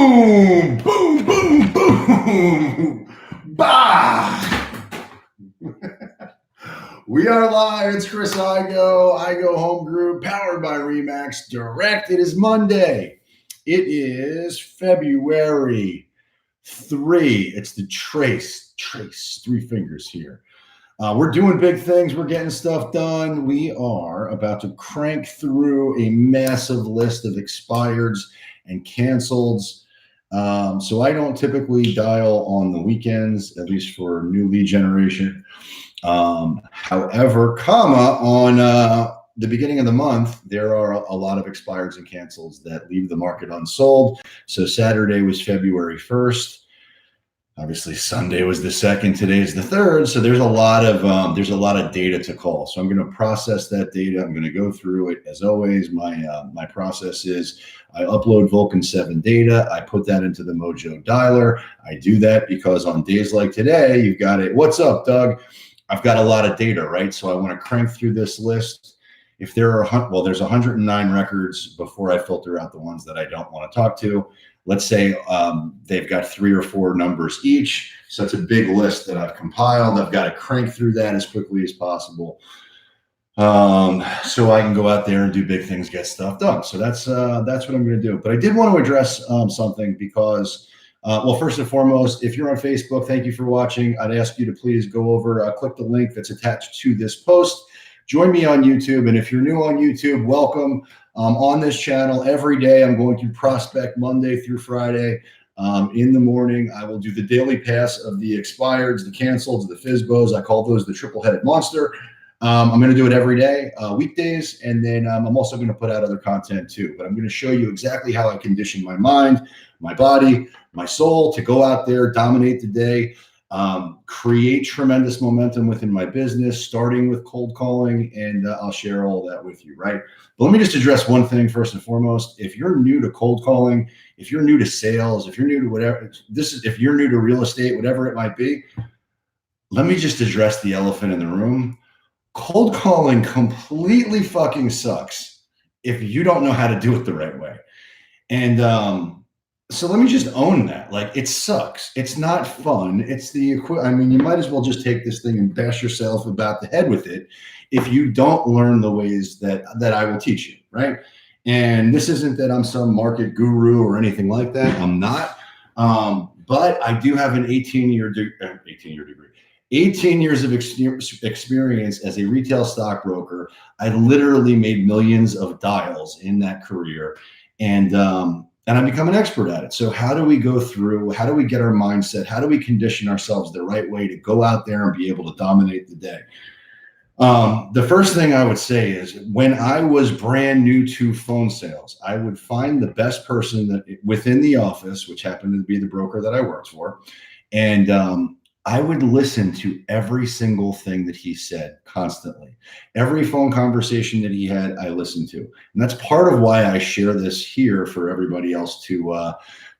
Boom, boom, boom, boom. Bah! We are live. It's Chris Igoe Home Group, powered by Remax Direct. It is Monday. It is February 3. It's the trace, three fingers here. We're doing big things. We're getting stuff done. We are about to crank through a massive list of expireds and canceleds. So I don't typically dial on the weekends, at least for new lead generation. However, on the beginning of the month, there are a lot of expireds and cancels that leave the market unsold. So Saturday was February 1st. Obviously, Sunday was the 2nd. Today is the 3rd. So there's a lot of data to call. So I'm going to process that data. I'm going to go through it. As always, my process is I upload Vulcan 7 data. I put that into the Mojo dialer. I do that because on days like today, you've got it. What's up, Doug? I've got a lot of data, right? So I want to crank through this list. If there are, there's 109 records before I filter out the ones that I don't want to talk to. Let's say they've got 3 or 4 numbers each. So it's a big list that I've compiled. I've got to crank through that as quickly as possible. So I can go out there and do big things, get stuff done. So that's what I'm going to do. But I did want to address something because, first and foremost, if you're on Facebook, thank you for watching. I'd ask you to please go over, click the link that's attached to this post. Join me on YouTube. And if you're new on YouTube, welcome. On this channel every day, I'm going to prospect Monday through Friday. In the morning, I will do the daily pass of the expireds, the canceleds, the FSBOs. I call those the triple-headed monster. I'm going to do it every day, weekdays, and then I'm also going to put out other content too. But I'm going to show you exactly how I condition my mind, my body, my soul to go out there, dominate the day, create tremendous momentum within my business, starting with cold calling, and I'll share all that with you, right? But let me just address one thing first and foremost. If you're new to cold calling, if you're new to sales, if you're new to whatever, if you're new to real estate, whatever it might be, let me just address the elephant in the room. Cold calling completely fucking sucks if you don't know how to do it the right way. And so let me just own that. Like, it sucks. It's not fun. It's you might as well just take this thing and bash yourself about the head with it if you don't learn the ways that I will teach you, right? And this isn't that I'm some market guru or anything like that. I'm not. But I do have an 18 years of experience as a retail stockbroker. I literally made millions of dials in that career. And I've become an expert at it. So how do we go through? How do we get our mindset? How do we condition ourselves the right way to go out there and be able to dominate the day? The first thing I would say is when I was brand new to phone sales, I would find the best person that within the office, which happened to be the broker that I worked for. And I would listen to every single thing that he said constantly. Every phone conversation that he had, I listened to. And that's part of why I share this here for everybody else to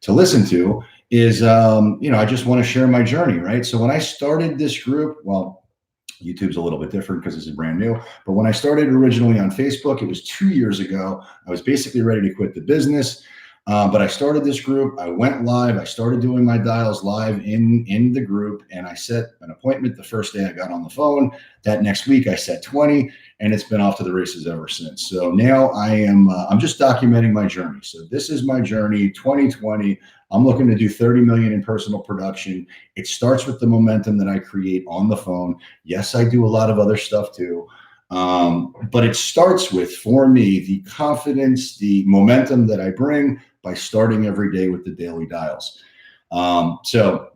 listen to is, I just want to share my journey, right? So when I started this group, YouTube's a little bit different because this is brand new. But when I started originally on Facebook, it was 2 years ago. I was basically ready to quit the business. But I started this group. I went live. I started doing my dials live in the group, and I set an appointment the first day I got on the phone. That next week I set 20, and it's been off to the races ever since. So now I'm just documenting my journey. So this is my journey, 2020. I'm looking to do 30 million in personal production. It starts with the momentum that I create on the phone. Yes, I do a lot of other stuff too. But it starts with, for me, the confidence, the momentum that I bring by starting every day with the daily dials. So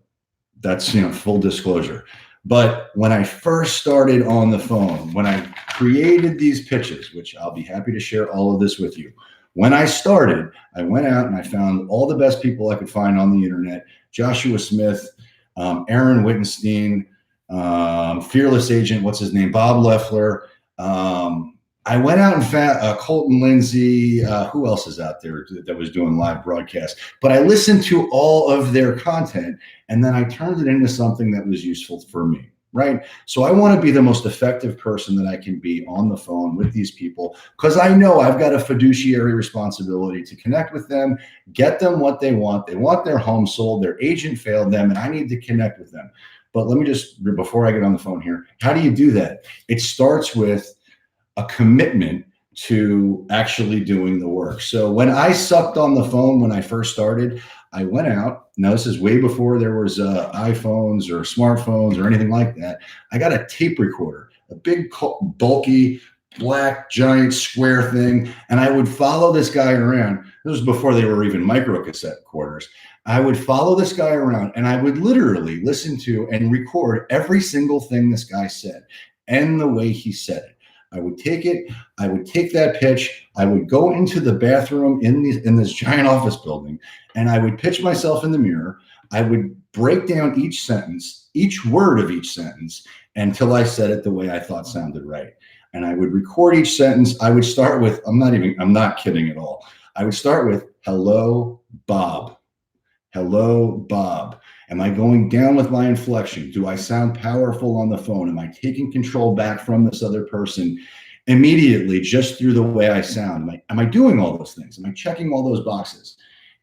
that's, full disclosure. But when I first started on the phone, when I created these pitches, which I'll be happy to share all of this with you. When I started, I went out and I found all the best people I could find on the internet: Joshua Smith, Aaron Wittenstein, Fearless Agent, Bob Leffler. I went out and found Colton Lindsay. Who else is out there that was doing live broadcasts? But I listened to all of their content, and then I turned it into something that was useful for me. right? So I want to be the most effective person that I can be on the phone with these people, because I know I've got a fiduciary responsibility to connect with them, get them what they want. They want their home sold, their agent failed them, and I need to connect with them. But let me just, before I get on the phone here, how do you do that? It starts with a commitment to actually doing the work. So when I sucked on the phone when I first started, I went out. Now this is way before there was iPhones or smartphones or anything like that. I got a tape recorder, a big bulky black giant square thing, and I would follow this guy around. This was before they were even micro cassette recorders. I would follow this guy around and I would literally listen to and record every single thing this guy said and the way he said it. I would take it. I would take that pitch. I would go into the bathroom in this giant office building, and I would pitch myself in the mirror. I would break down each sentence, each word of each sentence, until I said it the way I thought sounded right. And I would record each sentence. I would start with, I'm not kidding at all. I would start with, hello, Bob. Hello, Bob. Am I going down with my inflection? Do I sound powerful on the phone? Am I taking control back from this other person immediately just through the way I sound? Am I doing all those things? Am I checking all those boxes?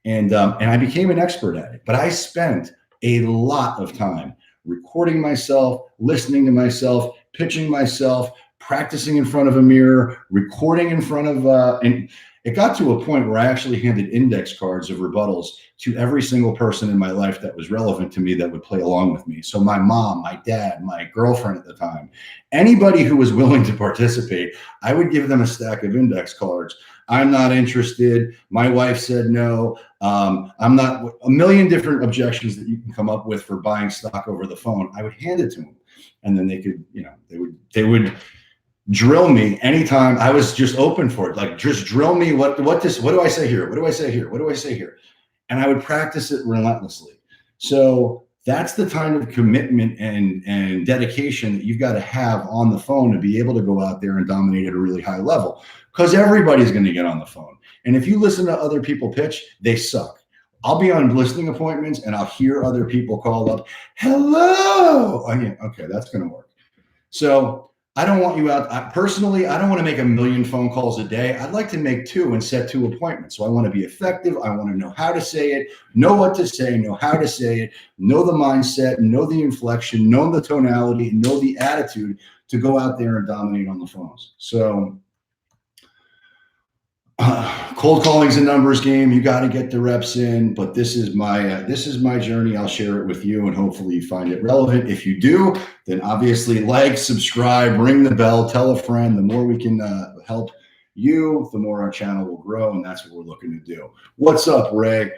And I became an expert at it. But I spent a lot of time recording myself, listening to myself, pitching myself, practicing in front of a mirror, recording in front of, and it got to a point where I actually handed index cards of rebuttals to every single person in my life that was relevant to me that would play along with me. So my mom, my dad, my girlfriend at the time, anybody who was willing to participate, I would give them a stack of index cards. I'm not interested. My wife said no. I'm not, a million different objections that you can come up with for buying stock over the phone. I would hand it to them. And then they could, they would drill me anytime. I was just open for it. Like, just drill me. What do I say here? What do I say here? What do I say here? And I would practice it relentlessly. So that's the kind of commitment and dedication that you've got to have on the phone to be able to go out there and dominate at a really high level, because everybody's going to get on the phone. And if you listen to other people pitch, they suck. I'll be on listening appointments and I'll hear other people call up, hello. Okay, that's going to work. So I don't want you out. Personally, I don't want to make 1 million phone calls a day. I'd like to make 2 and set 2 appointments. So I want to be effective. I want to know how to say it, know what to say, know how to say it, know the mindset, know the inflection, know the tonality, know the attitude to go out there and dominate on the phones. So cold calling's a numbers game. You got to get the reps in, but this is my journey. I'll share it with you, and hopefully you find it relevant. If you do, then obviously like, subscribe, ring the bell, tell a friend. The more we can help you, the more our channel will grow, and that's what we're looking to do. What's up, Ray?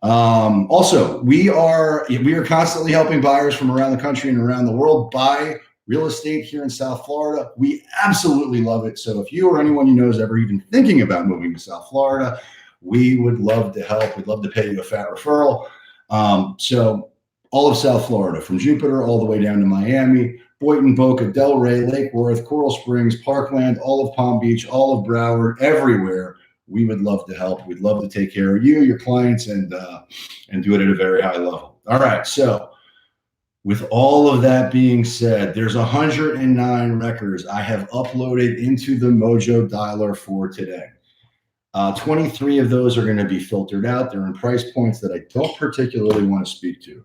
Also, we are constantly helping buyers from around the country and around the world buy real estate here in South Florida. We absolutely love it. So if you or anyone you know is ever even thinking about moving to South Florida, we would love to help. We'd love to pay you a FAT referral. So all of South Florida, from Jupiter all the way down to Miami, Boynton, Boca, Delray, Lake Worth, Coral Springs, Parkland, all of Palm Beach, all of Broward, everywhere. We would love to help. We'd love to take care of you, your clients, and do it at a very high level. All right. So with all of that being said, there's 109 records I have uploaded into the Mojo Dialer for today. 23 of those are going to be filtered out. They're in price points that I don't particularly want to speak to.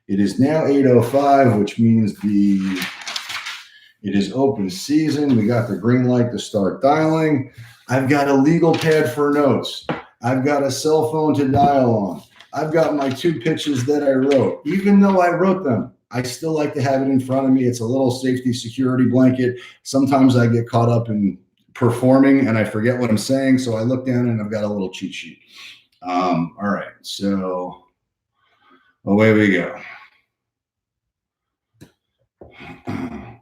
It is now 8:05, which means it is open season. We got the green light to start dialing. I've got a legal pad for notes. I've got a cell phone to dial on. I've got my 2 pitches that I wrote. Even though I wrote them, I still like to have it in front of me. It's a little safety security blanket. Sometimes I get caught up in performing and I forget what I'm saying. So I look down and I've got a little cheat sheet. All right. So away we go.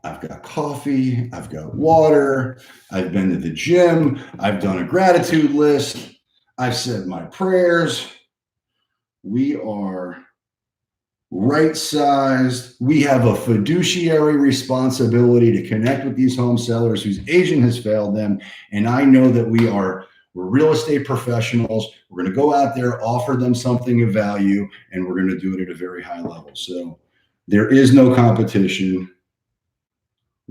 I've got coffee. I've got water. I've been to the gym. I've done a gratitude list. I've said my prayers. We are right-sized. We have a fiduciary responsibility to connect with these home sellers whose agent has failed them. And I know that we're real estate professionals. We're going to go out there, offer them something of value, and we're going to do it at a very high level. So there is no competition.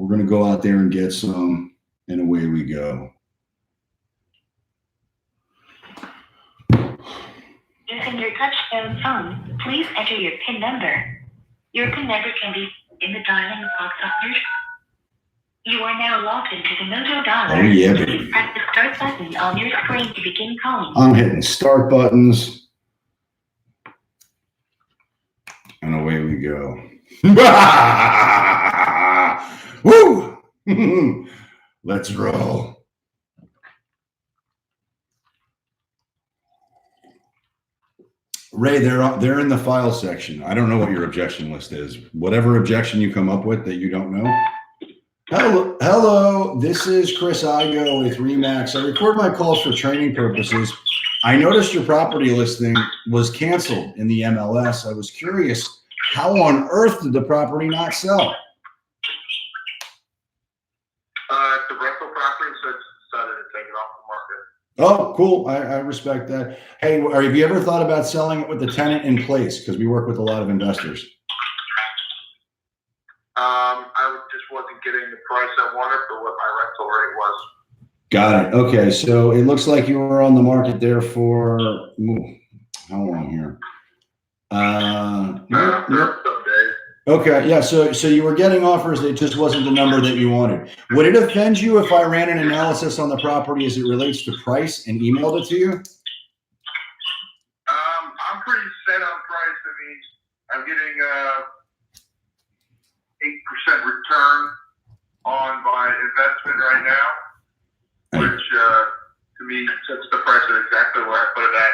We're going to go out there and get some, and away we go. Using your touchtone phone, please enter your PIN number. Your PIN number can be in the dialing box on your. You are now logged into the Mojo Dollar. Oh yeah, Please baby. press the start button on your screen to begin calling. I'm hitting start buttons. And away we go. Woo! Let's roll. Ray, they're in the file section. I don't know what your objection list is. Whatever objection you come up with that you don't know. Hello. This is Chris Igoe with Remax. I record my calls for training purposes. I noticed your property listing was canceled in the MLS. I was curious, how on earth did the property not sell? The rental property, so it's decided to take it off the market. Oh, cool. I respect that. Hey, have you ever thought about selling it with the tenant in place? Because we work with a lot of investors. I just wasn't getting the price I wanted for what my rental rate was. Got it. Okay, so it looks like you were on the market there for how long here? Some days. Okay, yeah. So you were getting offers that just wasn't the number that you wanted. Would it offend you if I ran an analysis on the property as it relates to price and emailed it to you? I'm pretty set on price. I mean, I'm getting 8% return on my investment right now, which to me sets the price at exactly where I put it at.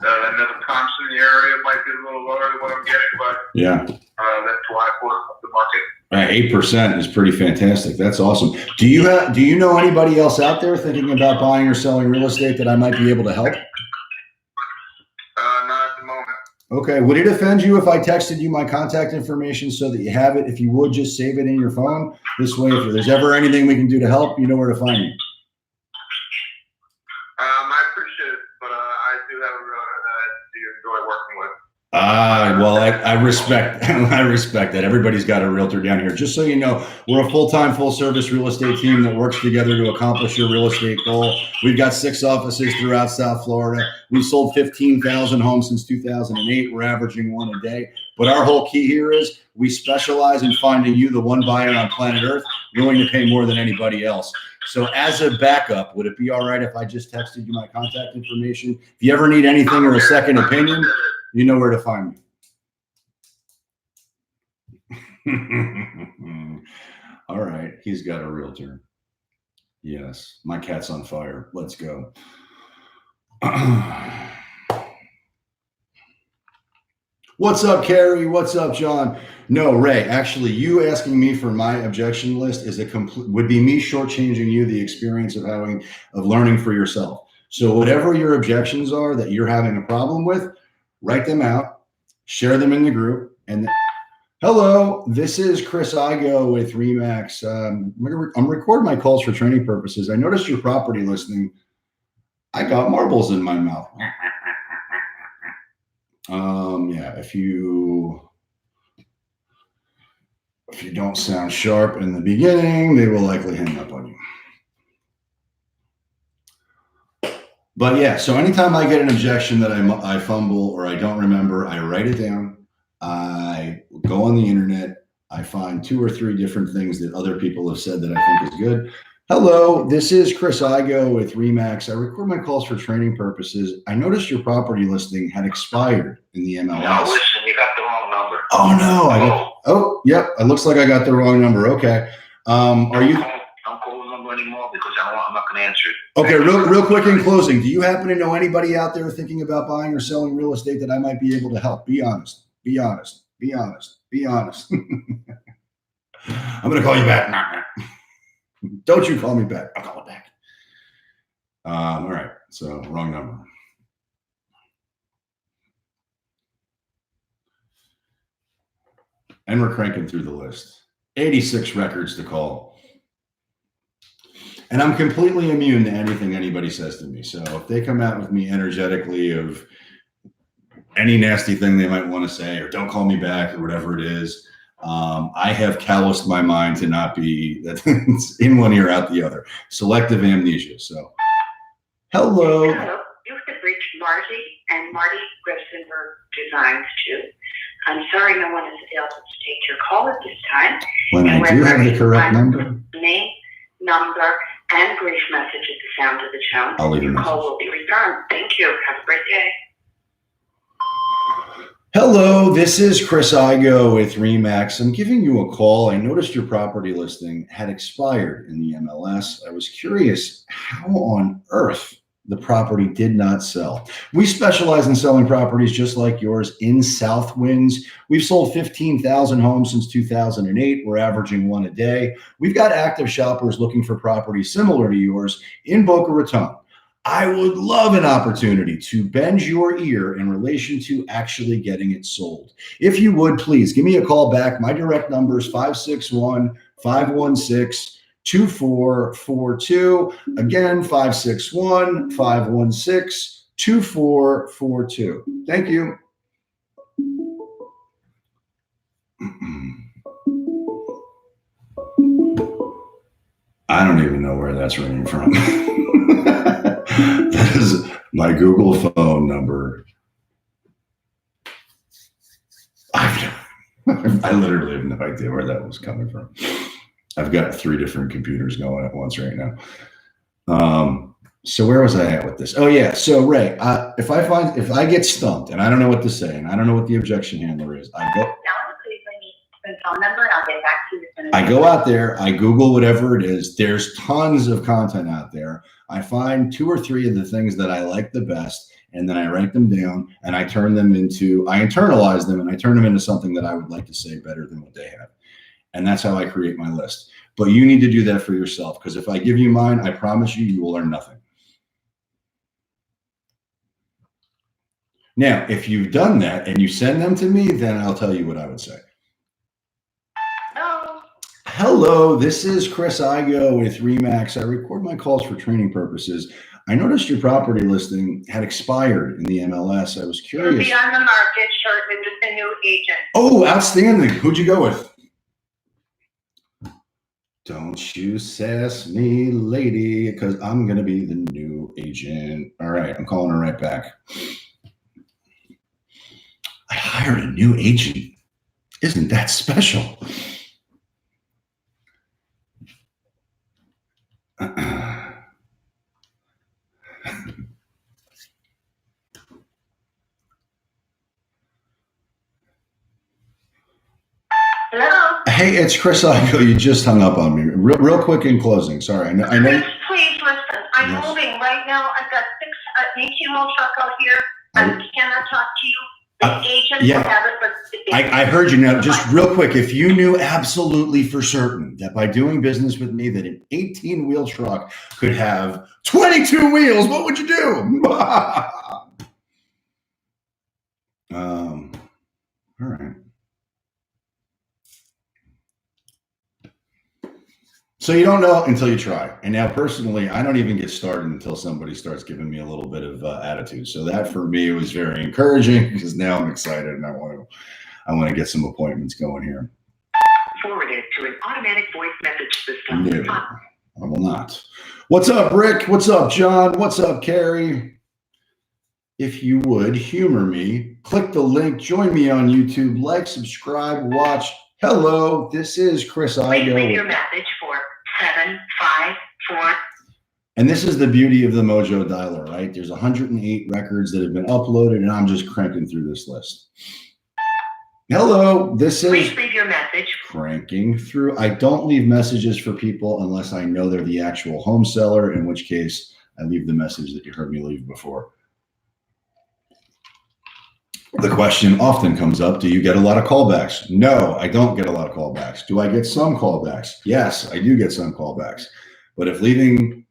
Another comps in the area might be a little lower than what I'm getting, but yeah, that's why I put it up the market. 8% is pretty fantastic. That's awesome. Do you know anybody else out there thinking about buying or selling real estate that I might be able to help? Not at the moment. Okay. Would it offend you if I texted you my contact information so that you have it? If you would, just save it in your phone. This way, if there's ever anything we can do to help, you know where to find me. I appreciate it, but I do have a realtor that I do enjoy working with. Well, I respect I respect that. Everybody's got a realtor down here. Just so you know, we're a full-time, full-service real estate team that works together to accomplish your real estate goal. We've got 6 offices throughout South Florida. We've sold 15,000 homes since 2008. We're averaging 1 a day. But our whole key here is we specialize in finding you the one buyer on planet Earth willing to pay more than anybody else. So as a backup, would it be all right if I just texted you my contact information? If you ever need anything or a second opinion, you know where to find me. All right. He's got a realtor. Yes. My cat's on fire. Let's go. What's up, Carrie? What's up, John? No, Ray, actually, you asking me for my objection list is would be me shortchanging you the experience of learning for yourself. So whatever your objections are that you're having a problem with, write them out, share them in the group. And hello, this is Chris Igoe with Remax. I'm recording my calls for training purposes. I noticed your property listing. I got marbles in my mouth. Yeah, if you don't sound sharp in the beginning, they will likely hang up on you. But yeah, so anytime I get an objection that I fumble or I don't remember, I write it down. I go on the internet. I find 2 or 3 different things that other people have said that I think is good. Hello, this is Chris Igoe with Remax. I record my calls for training purposes. I noticed your property listing had expired in the MLS. No, listen, you got the wrong number. Oh no! Yep. It looks like I got the wrong number. Okay. Are you? Don't call the number anymore because I'm not going to answer it. Okay. Real quick in closing, do you happen to know anybody out there thinking about buying or selling real estate that I might be able to help? Be honest. Be honest. Be honest. Be honest. I'm going to call you back. Don't you call me back. I'll call it back. All right. So wrong number. And we're cranking through the list. 86 records to call. And I'm completely immune to anything anybody says to me. So if they come out with me energetically of any nasty thing they might want to say, or don't call me back, or whatever it is, I have calloused my mind to not be in one ear, out the other. Selective amnesia. So, hello. Hello, you have reached Marty and Marty Griffinberg Designs too. I'm sorry no one is available to take your call at this time. When I do have the correct number. Name, number, and brief message at the sound of the tone. I'll leave a Your message. call will be returned. Thank you. Have a great day. Hello, this is Chris Igoe with Remax. I'm giving you a call. I noticed your property listing had expired in the MLS. I was curious how on earth the property did not sell. We specialize in selling properties just like yours in South Winds. We've sold 15,000 homes since 2008. We're averaging one a day. We've got active shoppers looking for properties similar to yours in Boca Raton. I would love an opportunity to bend your ear in relation to actually getting it sold. If you would, please give me a call back. My direct number is 561-516-2442. Again, 561-516-2442. Thank you. I don't even know where that's ringing from. That is my Google phone number. I literally have no idea where that was coming from. I've got 3 different computers going at once right now. So where was I at with this? Oh yeah. So Ray, if I get stumped and I don't know what to say and I don't know what the objection handler is, I go. Phone number, I'll get back to you as soon as I go out there, I Google whatever it is. There's tons of content out there. I find 2 or 3 of the things that I like the best, and then I write them down and I internalize them and I turn them into something that I would like to say better than what they have. And that's how I create my list. But you need to do that for yourself, because if I give you mine, I promise you, you will learn nothing. Now, if you've done that and you send them to me, then I'll tell you what I would say. Hello, this is Chris Igoe with Remax. I record my calls for training purposes. I noticed your property listing had expired in the MLS. I was curious. It'll be on the market shortly with the new agent. Oh, outstanding. Who'd you go with? Don't you sass me, lady, because I'm going to be the new agent. All right, I'm calling her right back. I hired a new agent. Isn't that special? Hello? Hey, it's Chris Igoe. You just hung up on me. Real quick in closing. Sorry. I know. Please listen. I'm moving right now. I've got 18 wheel truck out here. I cannot talk to you. The agent will have it, but I heard you now. Just real quick, if you knew absolutely for certain that by doing business with me that an 18-wheel truck could have 22 wheels, what would you do? All right. So you don't know until you try. And now personally, I don't even get started until somebody starts giving me a little bit of attitude. So that for me was very encouraging, because now I'm excited and I want to get some appointments going here. Forwarded to an automatic voice message system. No, I will not. What's up, Rick? What's up, John? What's up, Carrie? If you would humor me, click the link, join me on YouTube, like, subscribe, watch. Hello, this is Chris Igoe. Please leave your message for 754. And this is the beauty of the Mojo Dialer, right? There's 108 records that have been uploaded, and I'm just cranking through this list. Hello, this is Please leave your message. Cranking through. I don't leave messages for people unless I know they're the actual home seller, in which case I leave the message that you heard me leave before. The question often comes up, do you get a lot of callbacks? No, I don't get a lot of callbacks. Do I get some callbacks? Yes, I do get some callbacks. But if the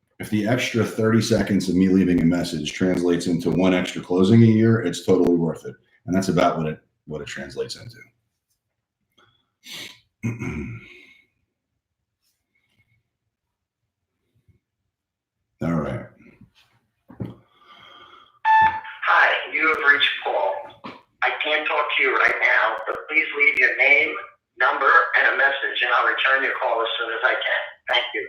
extra 30 seconds of me leaving a message translates into 1 extra closing a year, it's totally worth it. And that's about what it translates into. All right. Hi, you have reached Paul. I can't talk to you right now, but please leave your name, number and a message, and I'll return your call as soon as I can. Thank you.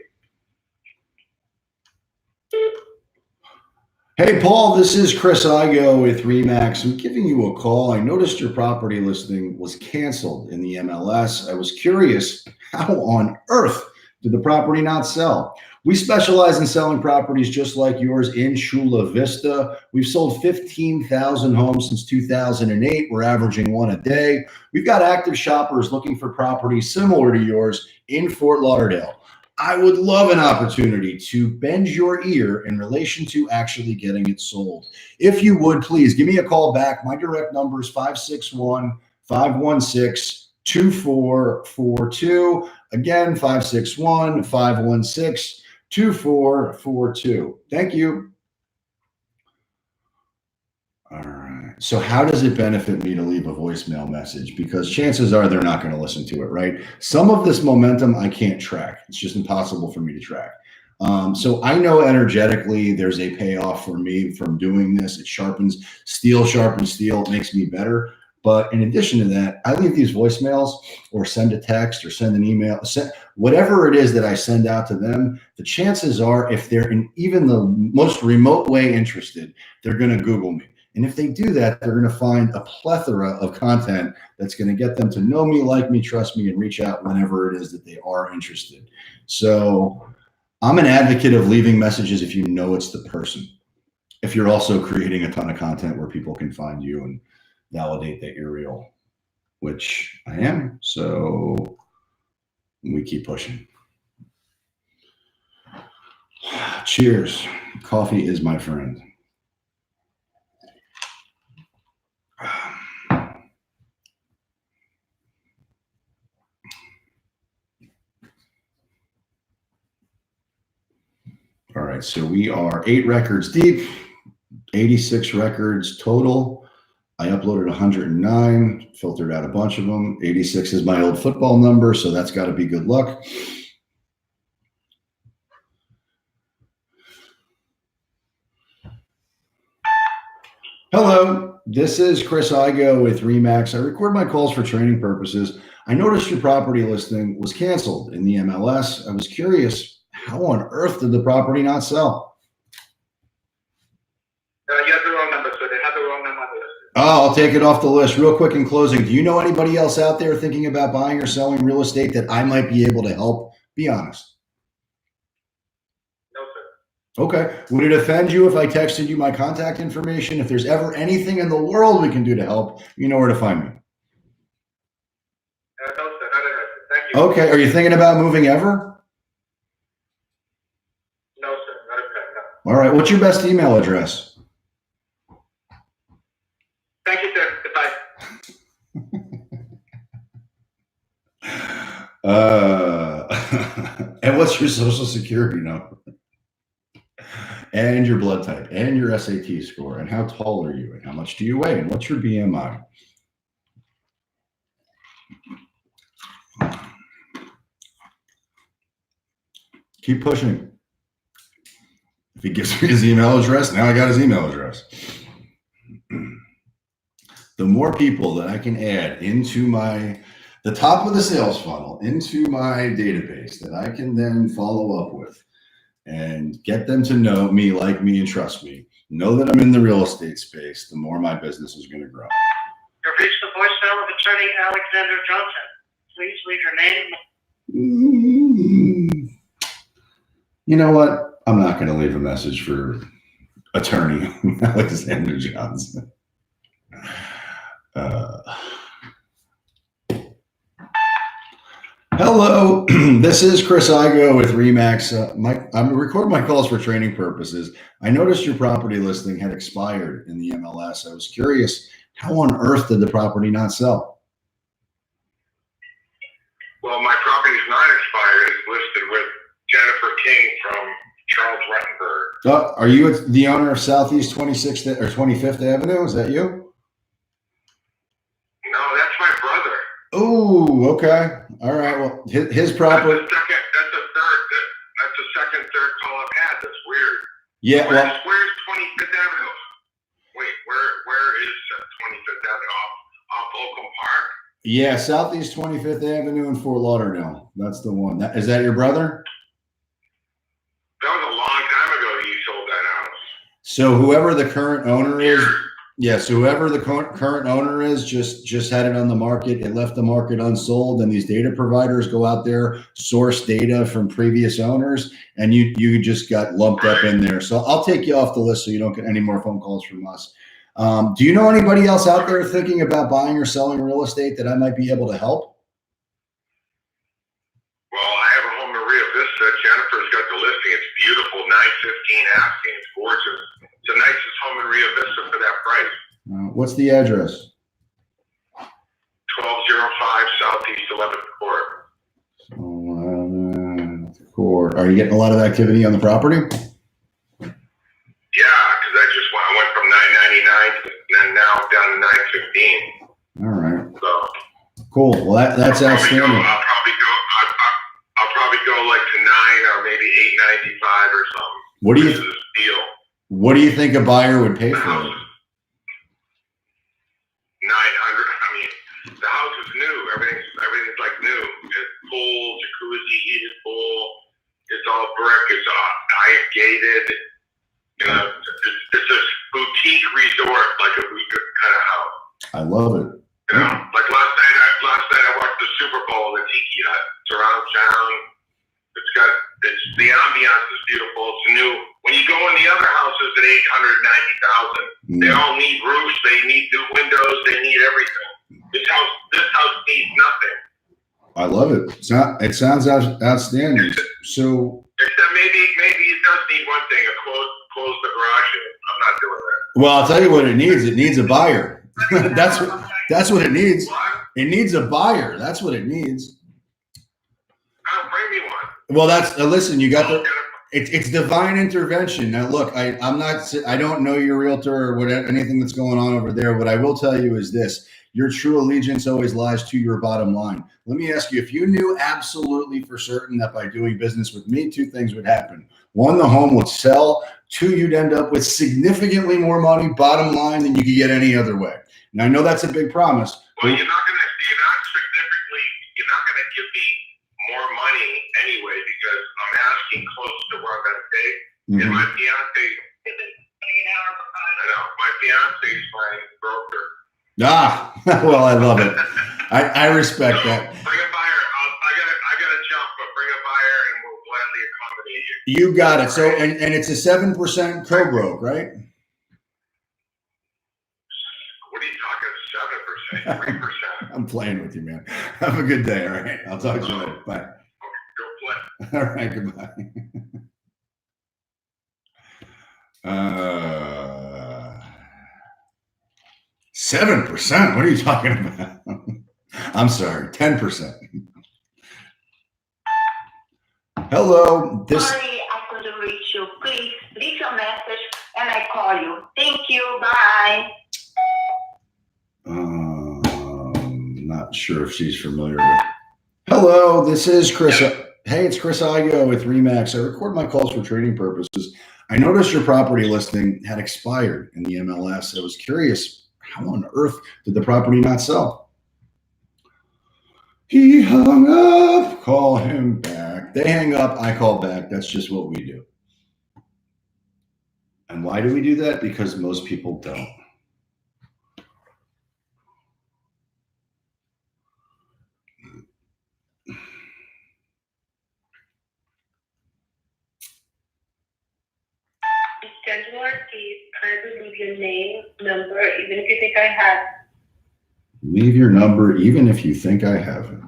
Hey, Paul, this is Chris Igoe with RE/MAX. I'm giving you a call. I noticed your property listing was canceled in the MLS. I was curious, how on earth did the property not sell? We specialize in selling properties just like yours in Chula Vista. We've sold 15,000 homes since 2008. We're averaging one a day. We've got active shoppers looking for properties similar to yours in Fort Lauderdale. I would love an opportunity to bend your ear in relation to actually getting it sold. If you would, please give me a call back. My direct number is 561-516-2442. Again, 561-516-2442. Thank you. All right. So how does it benefit me to leave a voicemail message? Because chances are they're not going to listen to it, right? Some of this momentum I can't track. It's just impossible for me to track. So I know energetically there's a payoff for me from doing this. It sharpens steel, It makes me better. But in addition to that, I leave these voicemails or send a text or send an email, whatever it is that I send out to them. The chances are, if they're in even the most remote way interested, they're going to Google me. And if they do that, they're going to find a plethora of content that's going to get them to know me, like me, trust me, and reach out whenever it is that they are interested. So I'm an advocate of leaving messages if you know it's the person. If you're also creating a ton of content where people can find you and validate that you're real, which I am. So we keep pushing. Cheers. Coffee is my friend. All right, so we are 8 records deep, 86 records total. I uploaded 109, filtered out a bunch of them. 86 is my old football number, so that's got to be good luck. Hello, this is Chris Igoe with RE/MAX. I record my calls for training purposes. I noticed your property listing was canceled in the MLS. I was curious, how on earth did the property not sell? You have the wrong number, sir. They have the wrong number on the list. Oh, I'll take it off the list. Real quick in closing, do you know anybody else out there thinking about buying or selling real estate that I might be able to help? Be honest. No, sir. Okay. Would it offend you if I texted you my contact information? If there's ever anything in the world we can do to help, you know where to find me. No, sir. Not interested. Thank you. Okay. Are you thinking about moving ever? No, sir. Not interested. No. All right. What's your best email address? Thank you, sir. Goodbye. And what's your social security number? And your blood type, and your SAT score, and how tall are you, and how much do you weigh, and what's your BMI? Keep pushing. If he gives me his email address, now I got his email address. The more people that I can add into the top of the sales funnel, into my database that I can then follow up with and get them to know me, like me, and trust me, know that I'm in the real estate space, the more my business is going to grow. You've reached the voicemail of attorney Alexander Johnson. Please leave your name. You know what? I'm not going to leave a message for attorney Alexander Johnson. Hello, this is Chris Igoe with RE/MAX. I'm recording my calls for training purposes. I noticed your property listing had expired in the MLS. I was curious, how on earth did the property not sell? Well, my property is not expired. It's listed with Jennifer King from Charles Ruttenberg. Are you the owner of Southeast 26th or 25th Avenue? Is that you? No, that's my brother. Oh, okay. All right. Well, his property. That's the second, third call I've had. That's weird. Yeah. Where's 25th Avenue? Wait, where is 25th Avenue? Off Oakham Park? Yeah, Southeast 25th Avenue in Fort Lauderdale. That's the one. Is that your brother? That was a long time ago that you sold that house. So whoever the current owner is, yes, whoever the current owner is, just had it on the market. It left the market unsold, and these data providers go out there, source data from previous owners, and you just got lumped up in there. So I'll take you off the list so you don't get any more phone calls from us. Do you know anybody else out there thinking about buying or selling real estate that I might be able to help? Well, I have a home in Rio Vista. Jennifer's got the listing. It's beautiful, 915 asking. It's gorgeous. It's the nicest home in Rio Vista for that price. What's the address? 1205 Southeast 11th Court. 11th Court. Are you getting a lot of activity on the property? Yeah, because I went from 999 and now down to 915. All right. So cool. Well, that's outstanding. I'll probably go like to 9 or maybe 895 or something. What do you deal? What do you think a buyer would pay for it? 900. I mean, the house is new. Everything's like new. It's pool, jacuzzi, heated pool. It's all brick. It's gated. You know, it's a boutique resort, like a kind of house. I love it. You know, like last night I watched the Super Bowl in the Tiki Hut. Surround sound. The ambiance is beautiful. It's new. When you go in the other houses at $890,000, they all need roofs. They need new windows. They need everything. This house needs nothing. I love it. It sounds outstanding. So except maybe it does need one thing: close the garage in. I'm not doing that. well, I'll tell you what it needs. It needs a buyer. That's what it needs. What? It needs a buyer. That's what it needs. Oh, bring me one. Well, listen. You got the. It's divine intervention. Now, look, I don't know your realtor or anything that's going on over there. What I will tell you is this: your true allegiance always lies to your bottom line. Let me ask you: if you knew absolutely for certain that by doing business with me, two things would happen. One, the home would sell. Two, you'd end up with significantly more money, bottom line, than you could get any other way. Now, I know that's a big promise. Well, you're not gonna give me more money anyway because I'm asking close to where I'm gonna pay. And my fiance is I know my fiance is my broker. Well, I love it. I respect that. Bring a buyer. I gotta jump, but bring a buyer and we'll gladly accommodate you. You got it. So, and it's a 7% co-broke, right? What are you talking? 7%, 3%. I'm playing with you, man. Have a good day. All right. I'll talk to you later. Bye. Go play. All right. Goodbye. 7%? What are you talking about? I'm sorry. 10%. Hello. Sorry, I couldn't reach you. Please leave your message and I call you. Thank you. Bye. Not sure if she's familiar with. Hello, this is Chris. Hey, it's Chris Igoe with Remax. I record my calls for trading purposes. I noticed your property listing had expired in the MLS. I was curious, how on earth did the property not sell? He hung up. Call him back. They hang up. I call back. That's just what we do. And why do we do that? Because most people don't. Please kindly leave your name, number, even if you think I have. Leave your number, even if you think I haven't.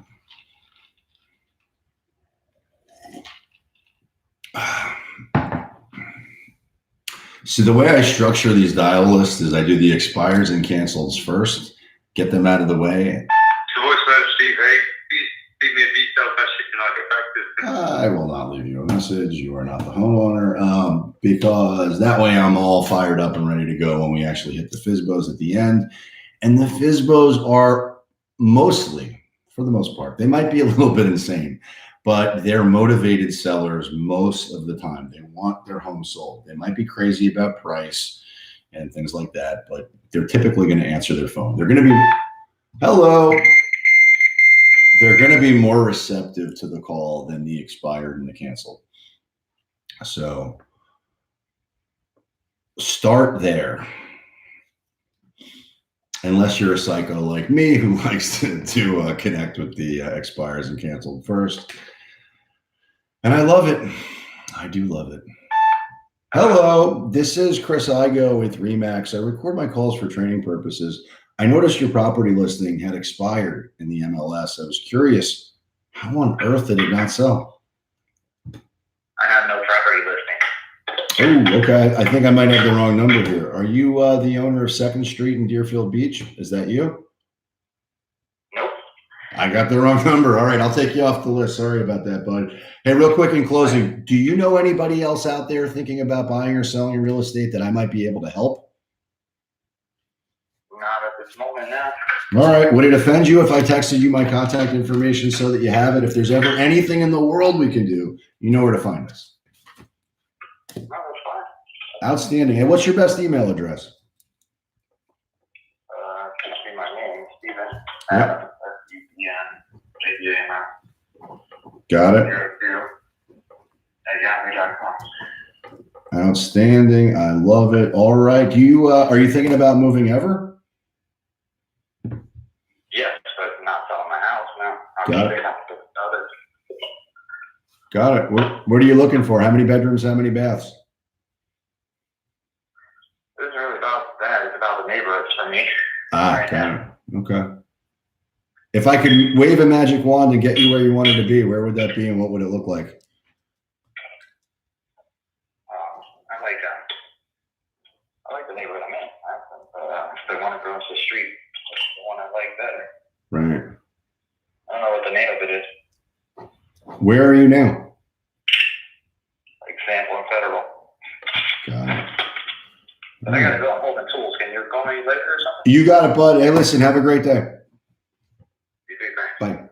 So the way I structure these dial lists is I do the expires and cancels first, get them out of the way. So what's that, Steve? Hey, please leave me a detailed message and I'll get back to I will not leave you a message. You are not the homeowner, because that way I'm all fired up and ready to go when we actually hit the FSBOs at the end. And the FSBOs are mostly, for the most part, they might be a little bit insane, but they're motivated sellers most of the time. They want their home sold. They might be crazy about price and things like that, but they're typically going to answer their phone. They're going to be, hello. they're going to be more receptive to the call than the expired and the canceled. So start there. Unless you're a psycho like me who likes to connect with the expires and canceled first. And I love it. I do love it. Hello, this is Chris Igoe with Remax. I record my calls for training purposes. I noticed your property listing had expired in the MLS. I was curious, how on earth did it not sell? I have no property listing. Oh, okay. I think I might have the wrong number here. Are you the owner of 2nd Street in Deerfield Beach? Is that you? Nope. I got the wrong number. All right, I'll take you off the list. Sorry about that, bud. Hey, real quick in closing, do you know anybody else out there thinking about buying or selling real estate that I might be able to help? Not at this moment now. All right. Would it offend you if I texted you my contact information so that you have it? If there's ever anything in the world we can do, you know where to find us. No, that's fine. Outstanding. And what's your best email address? Just be my name, Steven. Yep. SDPN, Got it. at yahoo.com. Outstanding. I love it. All right. Do you are you thinking about moving ever? Yes, but not selling my house, no. Got it. Obviously, not the others. Got it. What are you looking for? How many bedrooms? How many baths? This is really about that. It's about the neighborhoods for me. Ah, got it. Okay. If I could wave a magic wand and get you where you wanted to be, where would that be and what would it look like? I like the neighborhood I'm in. If they want to go into the street, that's the one I like better. Right. I don't know what the name of it is. Where are you now? Like Sample and Federal. Got it. But I gotta go. I'm holding tools. Can you call me later or something? You got it, bud. Hey, listen, have a great day. You do, thanks. Bye.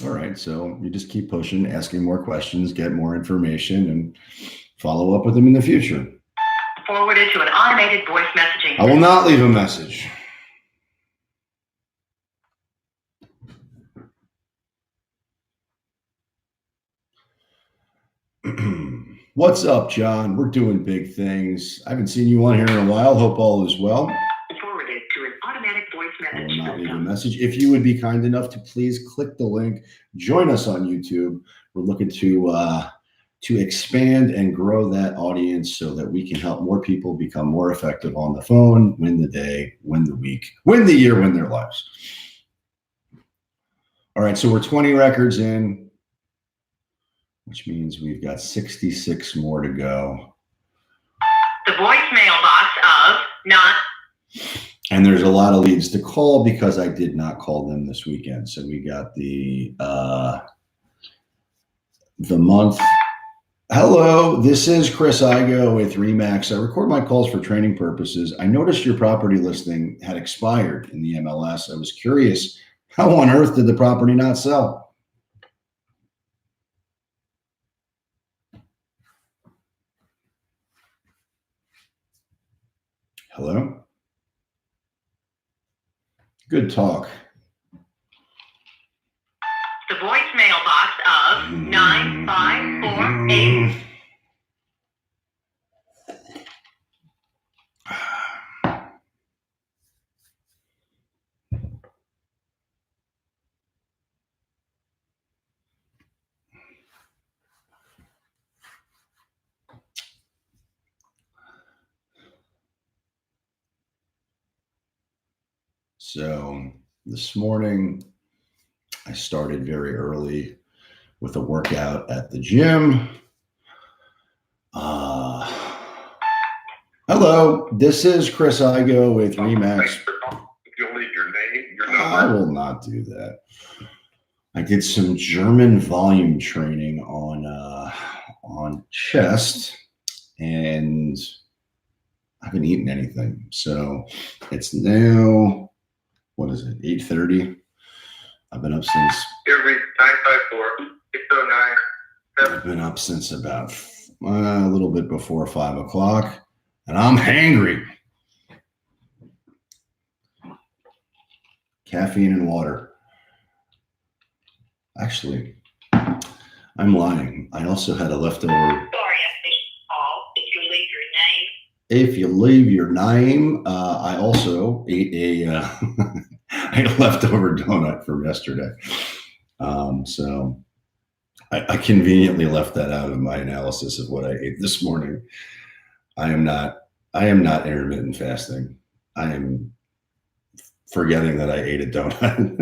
All right, so you just keep pushing, asking more questions, get more information, and follow up with them in the future. Forwarded to an automated voice messaging. I will not leave a message. What's up, John? We're doing big things. I haven't seen you on here in a while. Hope all is well. Forwarded to an automatic voice I will message not leave a system. message. If you would be kind enough to please click the link, join us on YouTube. We're looking to expand and grow that audience so that we can help more people become more effective on the phone, win the day, win the week, win the year, win their lives. All right, so we're 20 records in, which means we've got 66 more to go. The voicemail box of not. And there's a lot of leads to call because I did not call them this weekend. So we got the month. Hello, this is Chris Igoe with Remax. I record my calls for training purposes. I noticed your property listing had expired in the MLS. I was curious, how on earth did the property not sell? Hello? Good talk. The voicemail box of 9548. So this morning, I started very early with a workout at the gym. Hello, this is Chris Igoe with Remax. If you'll leave your name, your I number. will not do that. I did some German volume training on chest, and I haven't eaten anything. So it's now, what is it, 8:30? I've been up since. Every 954-609. I've been up since about a little bit before 5 o'clock. and I'm hangry. Caffeine and water. Actually, I'm lying. I also had a leftover. Sorry, I missed the call. If you leave your name. If you leave your name, I also ate a leftover donut from yesterday. So I conveniently left that out of my analysis of what I ate this morning. I am not intermittent fasting. I am forgetting that I ate a donut.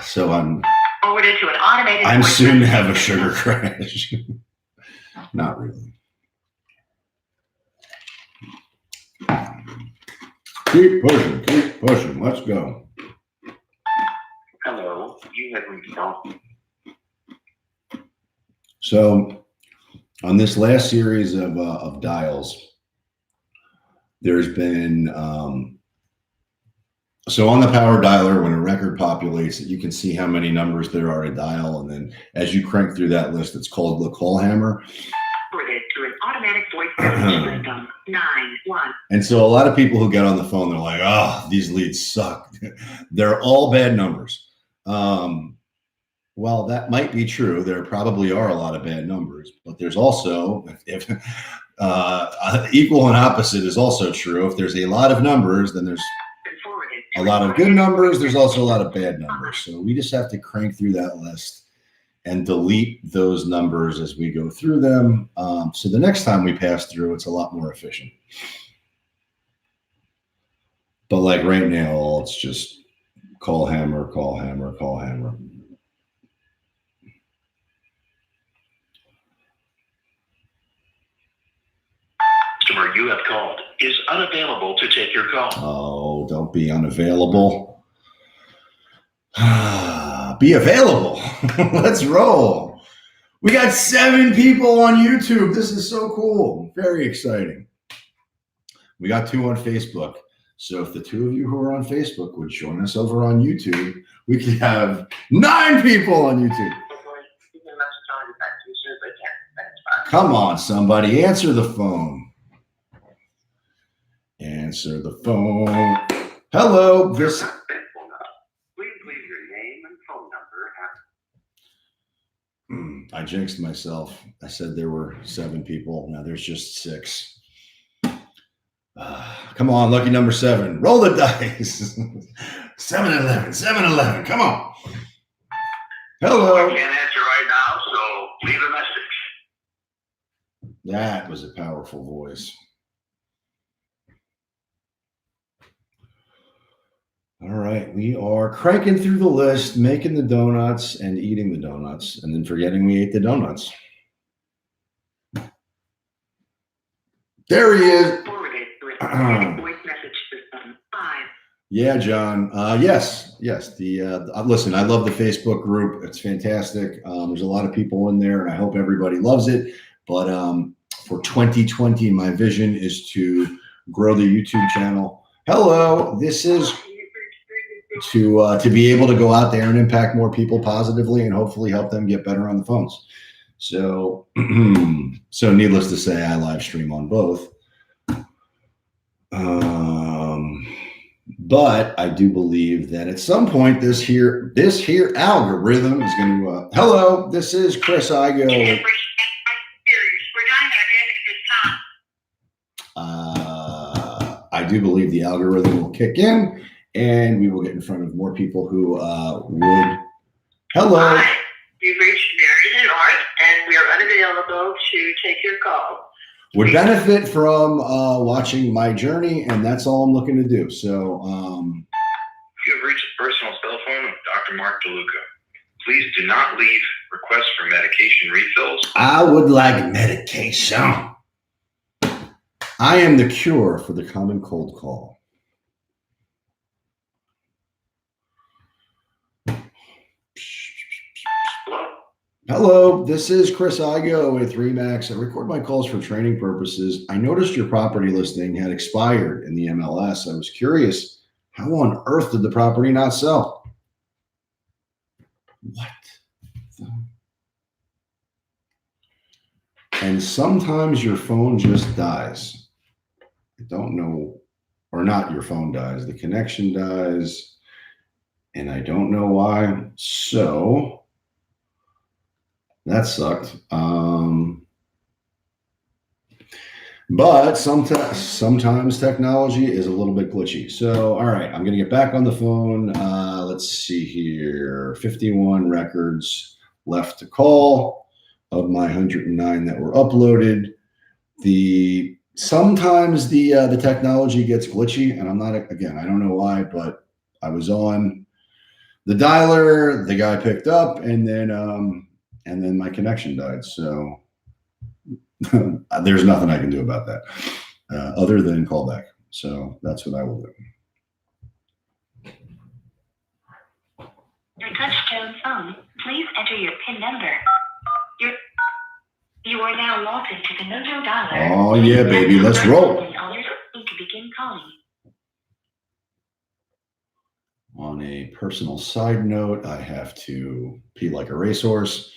So I'm Forwarded to an automated. I'm voice soon to message have a system. sugar crash. Not really. Keep pushing. Let's go. Hello, you have reached out. So, on this last series of dials, there's been so on the power dialer, when a record populates, you can see how many numbers there are to dial, and then as you crank through that list, it's called the call hammer. Forwarded to an automatic voice message system. 9-1. And so a lot of people who get on the phone, they're like, "Oh, these leads suck." They're all bad numbers. Well, that might be true. There probably are a lot of bad numbers, but there's also, if equal and opposite is also true. If there's a lot of numbers, then there's a lot of good numbers. There's also a lot of bad numbers. So we just have to crank through that list and delete those numbers as we go through them. So the next time we pass through, it's a lot more efficient. But like right now, it's just call hammer, call hammer, call hammer. Customer you have called is unavailable to take your call. Oh, don't be unavailable. Be available. Let's roll. We got 7 people on YouTube. This is so cool. Very exciting. We got 2 on Facebook. So if the 2 of you who are on Facebook would join us over on YouTube, we could have 9 people on YouTube. Come on, somebody, answer the phone. Answer the phone. Hello, this. Please leave your name and phone number. I jinxed myself. I said there were 7 people. Now there's just 6. Come on, lucky number 7. Roll the dice. 7-11. 7-11. Come on. Hello. I can't answer right now, so leave a message. That was a powerful voice. All right, we are cranking through the list, making the donuts and eating the donuts, and then forgetting we ate the donuts. There he is. Forwarded to an automatic voice message system. 5. Yeah, John. Yes. Listen, I love the Facebook group. It's fantastic. There's a lot of people in there, and I hope everybody loves it. But for 2020, my vision is to grow the YouTube channel. Hello, this is to be able to go out there and impact more people positively and hopefully help them get better on the phones. So, so needless to say, I live stream on both. But I do believe that at some point this here algorithm is going to. Hello, this is Chris Igoe. We're not I do believe the algorithm will kick in, and we will get in front of more people who would. Hello. Hi, you've reached Mary North, and we are unavailable to take your call. Would benefit from watching my journey, and that's all I'm looking to do. So, You have reached the personal cell phone of Dr. Mark DeLuca. Please do not leave requests for medication refills. I would like medication. I am the cure for the common cold call. Hello, this is Chris Igoe with Remax. I record my calls for training purposes. I noticed your property listing had expired in the MLS. I was curious, how on earth did the property not sell? What? And sometimes your phone just dies. I don't know, or not your phone dies, the connection dies, and I don't know why. So that sucked. But sometimes technology is a little bit glitchy. So, all right, I'm going to get back on the phone. Let's see here. 51 records left to call of my 109 that were uploaded. Sometimes the technology gets glitchy, and I'm not, again, I don't know why, but I was on the dialer, the guy picked up, and then my connection died. So there's nothing I can do about that other than call back. So that's what I will do. Your touchtone phone, please enter your PIN number. You are now logged into the Mojo dialer. Oh yeah, baby, let's roll. To begin calling. On a personal side note, I have to pee like a racehorse.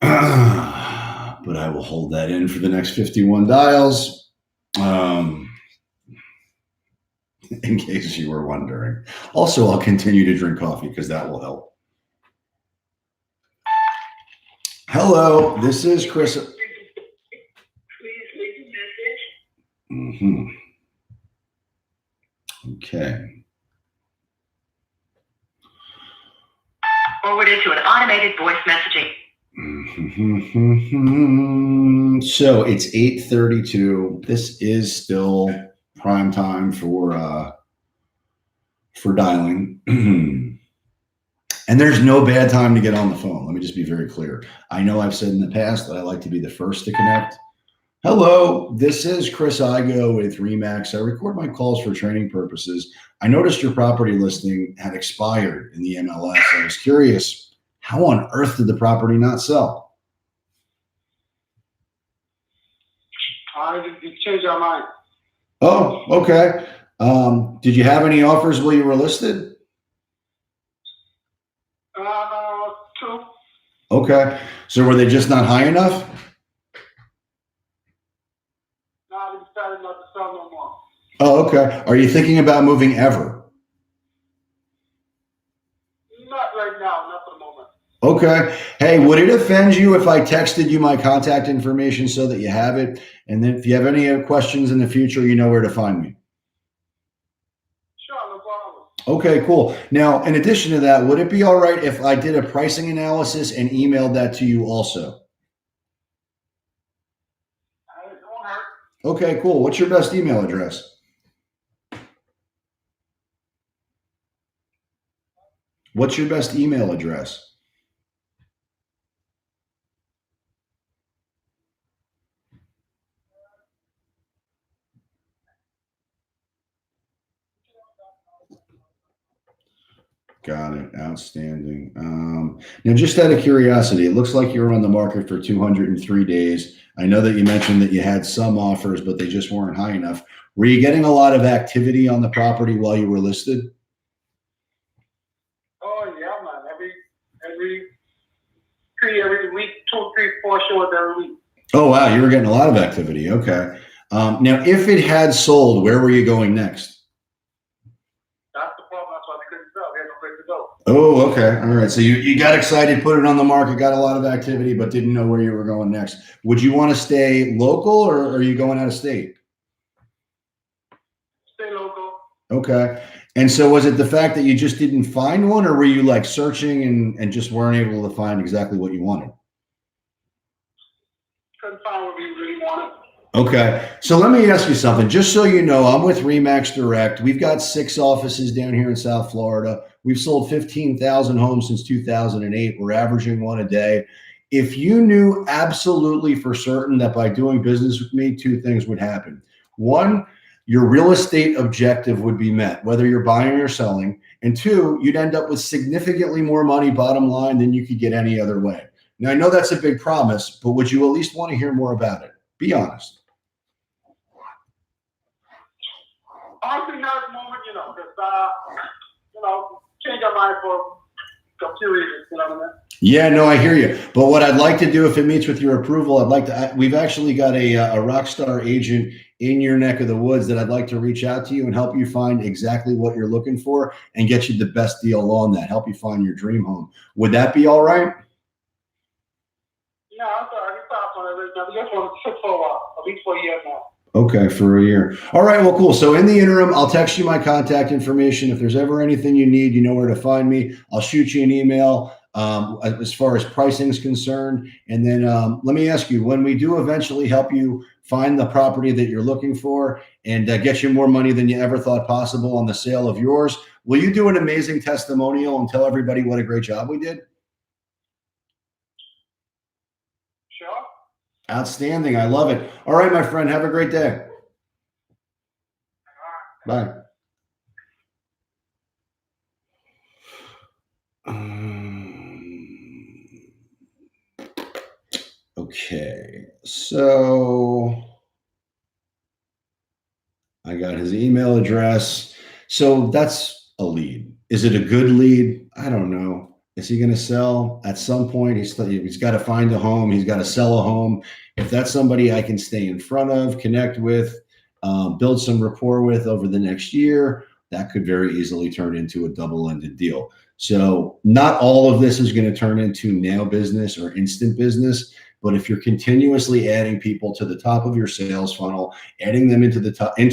But I will hold that in for the next 51 dials. In case you were wondering. Also, I'll continue to drink coffee because that will help. Hello, this is Chris. Please leave a message. Okay. Forwarded to an automated voice messaging. So it's 8:32. This is still prime time for dialing. And there's no bad time to get on the phone. Let me just be very clear. I know I've said in the past that I like to be the first to connect. Hello, this is Chris Igoe with Remax. I record my calls for training purposes. I noticed your property listing had expired in the MLS. I was curious, how on earth did the property not sell? We changed our mind. Oh, okay. Did you have any offers while you were listed? 2. Okay. So were they just not high enough? Now we decided not to sell no more. Oh, okay. Are you thinking about moving ever? Not right now, not for the moment. Okay. Hey, would it offend you if I texted you my contact information so that you have it? And then if you have any questions in the future, you know where to find me. Sure, no problem. Okay, cool. Now, in addition to that, would it be all right if I did a pricing analysis and emailed that to you also? It won't hurt. Okay, cool. What's your best email address? What's your best email address? Got it. Outstanding. Now, just out of curiosity, it looks like you're on the market for 203 days. I know that you mentioned that you had some offers, but they just weren't high enough. Were you getting a lot of activity on the property while you were listed? Oh yeah, man. Every week, 2, 3, 4 shows every week. Oh, wow. You were getting a lot of activity. Okay. Now, if it had sold, where were you going next? That's the problem. That's why we couldn't sell. We had no place to go. Oh, okay. All right. So you got excited, put it on the market, got a lot of activity, but didn't know where you were going next. Would you want to stay local or are you going out of state? Stay local. Okay. And so was it the fact that you just didn't find one or were you like searching and just weren't able to find exactly what you wanted? Couldn't find what we really wanted. Okay. So let me ask you something. Just so you know, I'm with Remax Direct. We've got 6 offices down here in South Florida. We've sold 15,000 homes since 2008. We're averaging one a day. If you knew absolutely for certain that by doing business with me, 2 things would happen. 1, your real estate objective would be met, whether you're buying or selling. And 2, you'd end up with significantly more money bottom line than you could get any other way. Now, I know that's a big promise, but would you at least want to hear more about it? Be honest. Honestly, not at the moment, because, change our mind for a few reasons, you know what I mean? Yeah, no, I hear you. But what I'd like to do, if it meets with your approval, I'd like to. We've actually got a rock star agent in your neck of the woods that I'd like to reach out to you and help you find exactly what you're looking for and get you the best deal on that. Help you find your dream home. Would that be all right? No, I'm sorry. I stopped on it. I just want to sit for a while, at least for a year now. Okay, for a year. All right, well, cool. So in the interim, I'll text you my contact information. If there's ever anything you need, you know where to find me. I'll shoot you an email as far as pricing is concerned. And then let me ask you, when we do eventually help you find the property that you're looking for and get you more money than you ever thought possible on the sale of yours, will you do an amazing testimonial and tell everybody what a great job we did? Sure. Outstanding. I love it. All right, my friend. Have a great day. Bye. Okay. So I got his email address. So that's a lead. Is it a good lead? I don't know. Is he going to sell at some point? He's got to find a home. He's got to sell a home. If that's somebody I can stay in front of, connect with, build some rapport with over the next year, that could very easily turn into a double-ended deal. So not all of this is going to turn into now business or instant business. But if you're continuously adding people to the top of your sales funnel, adding them into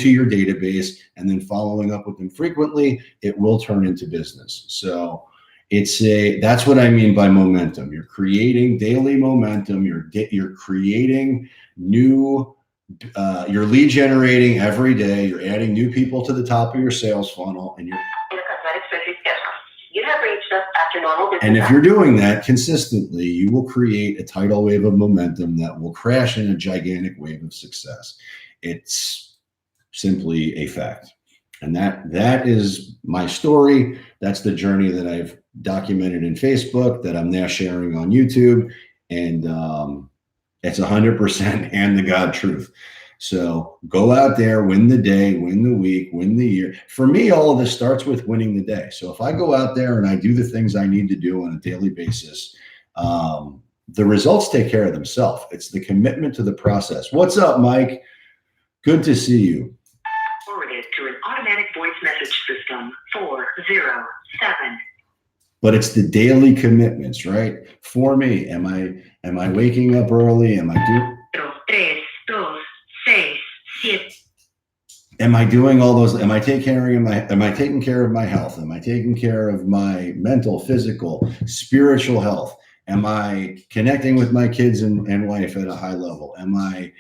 your database, and then following up with them frequently, it will turn into business. So that's what I mean by momentum. You're creating daily momentum. You're creating new. You're lead generating every day. You're adding new people to the top of your sales funnel, and You have reached us after normal business. And if you're doing that consistently, you will create a tidal wave of momentum that will crash in a gigantic wave of success. It's simply a fact. And that is my story. That's the journey that I've documented in Facebook, that I'm now sharing on YouTube. And it's 100% hand to God truth. So go out there, win the day, win the week, win the year. For me, all of this starts with winning the day. So if I go out there and I do the things I need to do on a daily basis, the results take care of themselves. It's the commitment to the process. What's up, Mike? Good to see you. Forwarded to an automatic voice message system 407. But it's the daily commitments, right? For me, am I waking up early? Am I doing? Am I doing all those? Am I taking care of my health? Am I taking care of my mental, physical, spiritual health? Am I connecting with my kids and wife at a high level? Am I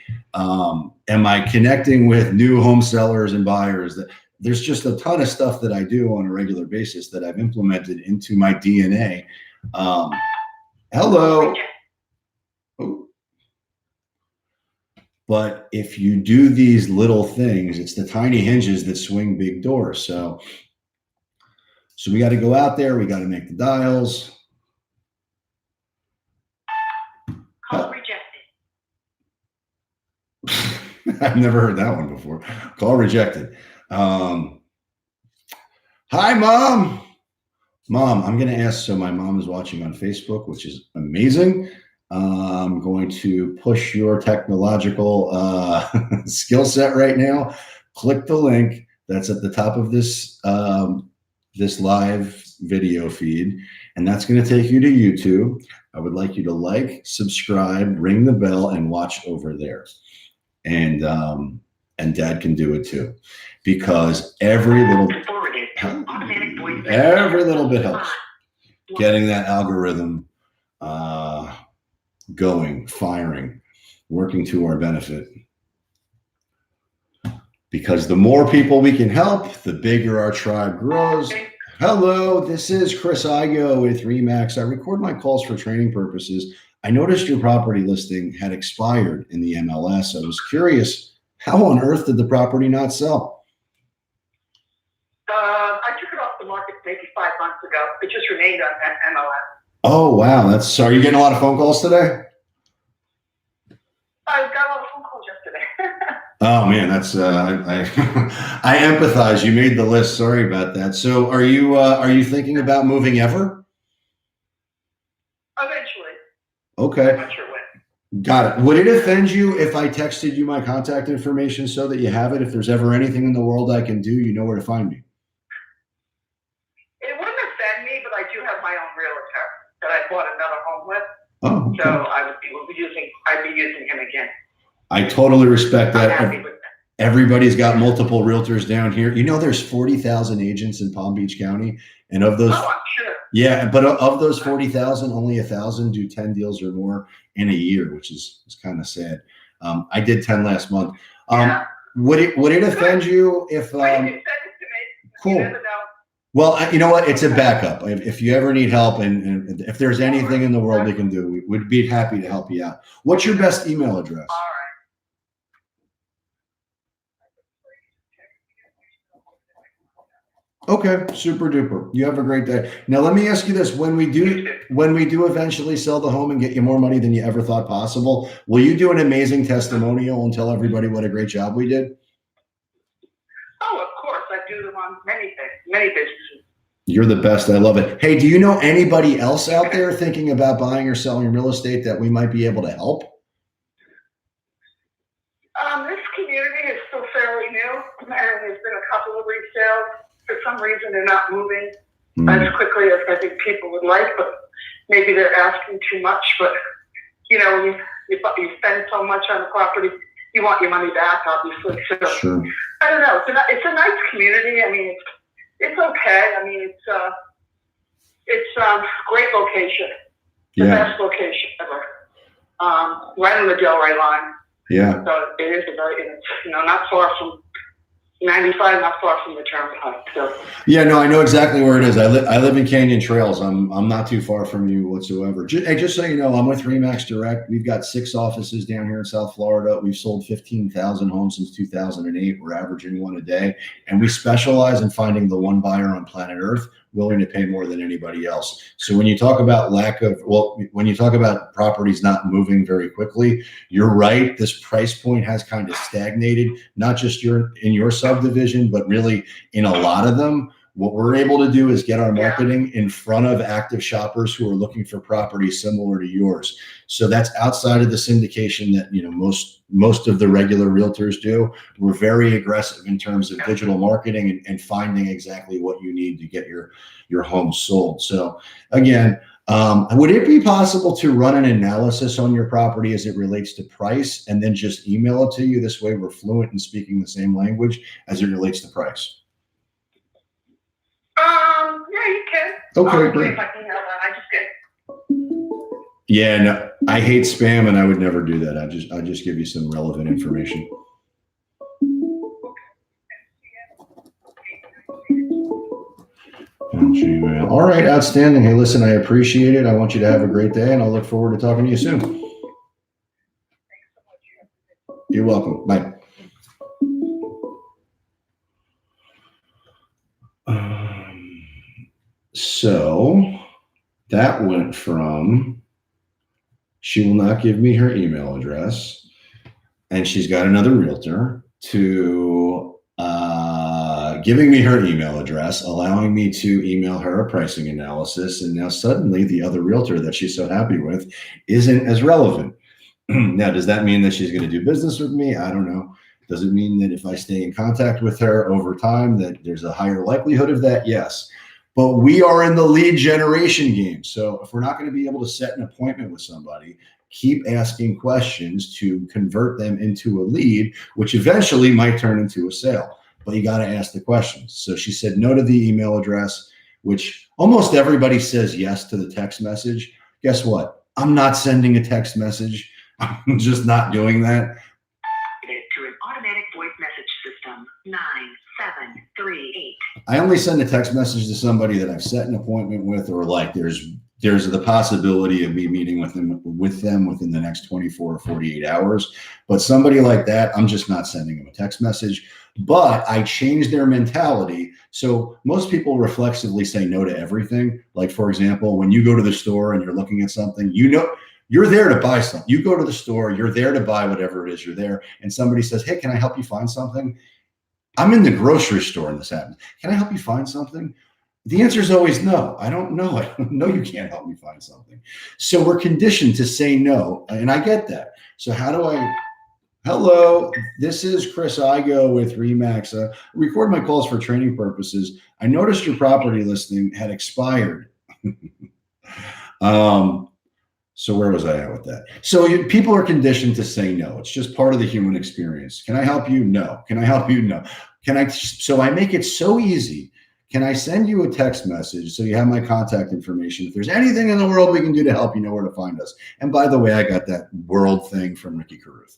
connecting with new home sellers and buyers? There's just a ton of stuff that I do on a regular basis that I've implemented into my DNA. Hello. Oh. But if you do these little things, it's the tiny hinges that swing big doors. So we got to go out there. We got to make the dials. Call rejected. I've never heard that one before. Call rejected. Hi, Mom. Mom, I'm going to ask. So my mom is watching on Facebook, which is amazing. I'm going to push your technological skill set right now. Click the link that's at the top of this this live video feed, and that's going to take you to YouTube. I would like you to like, subscribe, ring the bell, and watch over there. And Dad can do it too, because every little bit helps. Getting that algorithm going, firing, working to our benefit. Because the more people we can help, the bigger our tribe grows. Hello, this is Chris Igoe with Remax. I record my calls for training purposes. I noticed your property listing had expired in the MLS. I was curious, how on earth did the property not sell? I took it off the market maybe 5 months ago. It just remained on that MLS. Oh, wow. So are you getting a lot of phone calls today? I got a lot of phone calls yesterday. Oh man, that's I empathize. You made the list. Sorry about that. So are you thinking about moving ever? No, Okay. I'm not sure when. Got it. Would it offend you if I texted you my contact information so that you have it? If there's ever anything in the world I can do, you know where to find me. It wouldn't offend me, but I do have my own realtor that I bought another home with. Oh, okay. So I'd be using him again. I totally respect I'm that. happy with that. Everybody's got multiple realtors down here. You know, there's 40,000 agents in Palm Beach County, and of those, Oh, I'm sure. yeah, but of those 40,000, only 1,000 do 10 deals or more in a year, which is kind of sad. I did 10 last month. Yeah. Would it offend you if? Well, you can send it to me. Cool. You never know. Well, you know what? It's a backup. If you ever need help, and if there's anything in the world we can do, we'd be happy to help you out. What's your best email address? All right. Okay, super duper. You have a great day. Now, let me ask you this: when we do eventually sell the home and get you more money than you ever thought possible, will you do an amazing testimonial and tell everybody what a great job we did? Oh, of course. I do them on many things, many businesses. You're the best. I love it. Hey, do you know anybody else out there thinking about buying or selling real estate that we might be able to help? This community is still fairly new, and there's been a couple of resales. For some reason, they're not moving as quickly as I think people would like, but maybe they're asking too much. But, you know, when you spend so much on the property, you want your money back, obviously. So, Sure. I don't know. It's a nice community. I mean, it's okay. I mean, it's great location. The best location ever. Right on the Delray line. Yeah. So it is not far from 95, not far from the turnpike. So Yeah, no, I know exactly where it is. I live in Canyon Trails. I'm not too far from you whatsoever. Just so you know, I'm with Remax Direct. We've got 6 offices down here in South Florida. We've sold 15,000 homes since 2008. We're averaging one a day, and we specialize in finding the one buyer on planet Earth willing to pay more than anybody else. So when you talk about when you talk about properties not moving very quickly, you're right. This price point has kind of stagnated, not just in your subdivision, but really in a lot of them. What we're able to do is get our marketing in front of active shoppers who are looking for properties similar to yours. So that's outside of the syndication that, you know, most of the regular realtors do. We're very aggressive in terms of digital marketing and finding exactly what you need to get your home sold. So again, would it be possible to run an analysis on your property as it relates to price and then just email it to you? This way we're fluent in speaking the same language as it relates to price. Yeah, you can. Okay, great. If I can help out, I just get. Yeah, no, I hate spam, and I would never do that. I just give you some relevant information. Gmail. All right, outstanding. Hey, listen, I appreciate it. I want you to have a great day, and I'll look forward to talking to you soon. You're welcome. Bye. So that went from she will not give me her email address and she's got another realtor to giving me her email address, allowing me to email her a pricing analysis. And now suddenly the other realtor that she's so happy with isn't as relevant. Now, does that mean that she's going to do business with me? I don't know. Does it mean that if I stay in contact with her over time that there's a higher likelihood of that? Yes. But we are in the lead generation game. So if we're not going to be able to set an appointment with somebody, keep asking questions to convert them into a lead, which eventually might turn into a sale. But you got to ask the questions. So she said no to the email address, which almost everybody says yes to the text message. Guess what? I'm not sending a text message. I'm just not doing that. To an automatic voice message system 9738. I only send a text message to somebody that I've set an appointment with, or like there's the possibility of me meeting with them within the next 24 or 48 hours. But somebody like that, I'm just not sending them a text message. But I changed their mentality. So most people reflexively say no to everything. Like, for example, when you go to the store and you're looking at something, you know, you're there to buy something. You go to the store, you're there to buy whatever it is you're there. And somebody says, hey, can I help you find something? I'm in the grocery store and this happens. Can I help you find something? The answer is always no. I don't know. I don't know you can't help me find something. So we're conditioned to say no. And I get that. So how do I? Hello, this is Chris Igoe with Remax. Record my calls for training purposes. I noticed your property listing had expired. So where was I at with that? So people are conditioned to say no. It's just part of the human experience. Can I help you? No. Can I help you? No. Can I? So I make it so easy. Can I send you a text message so you have my contact information? If there's anything in the world we can do to help, you know where to find us. And by the way, I got that world thing from Ricky Carruth.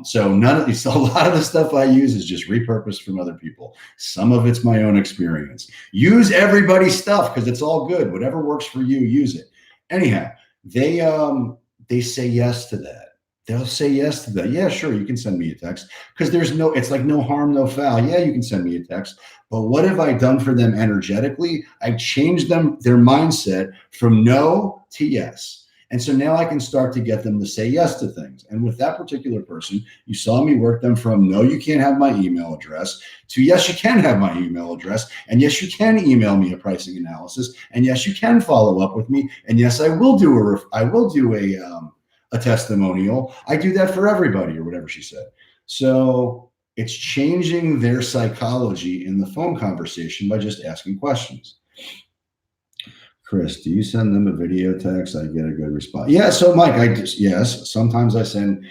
So none of these, a lot of the stuff I use is just repurposed from other people. Some of it's my own experience. Use everybody's stuff because it's all good. Whatever works for you, use it. Anyhow, they say yes to that. They'll say yes to that. Yeah, sure, you can send me a text because it's like no harm, no foul. Yeah, you can send me a text. But what have I done for them energetically? I changed their mindset from no to yes. And so now I can start to get them to say yes to things. And with that particular person, you saw me work them from no, you can't have my email address to yes, you can have my email address. And yes, you can email me a pricing analysis. And yes, you can follow up with me. And yes, I will do a testimonial. I do that for everybody or whatever she said. So it's changing their psychology in the phone conversation by just asking questions. Chris, do you send them a video text? I get a good response. Yeah. So Mike, yes, sometimes I send,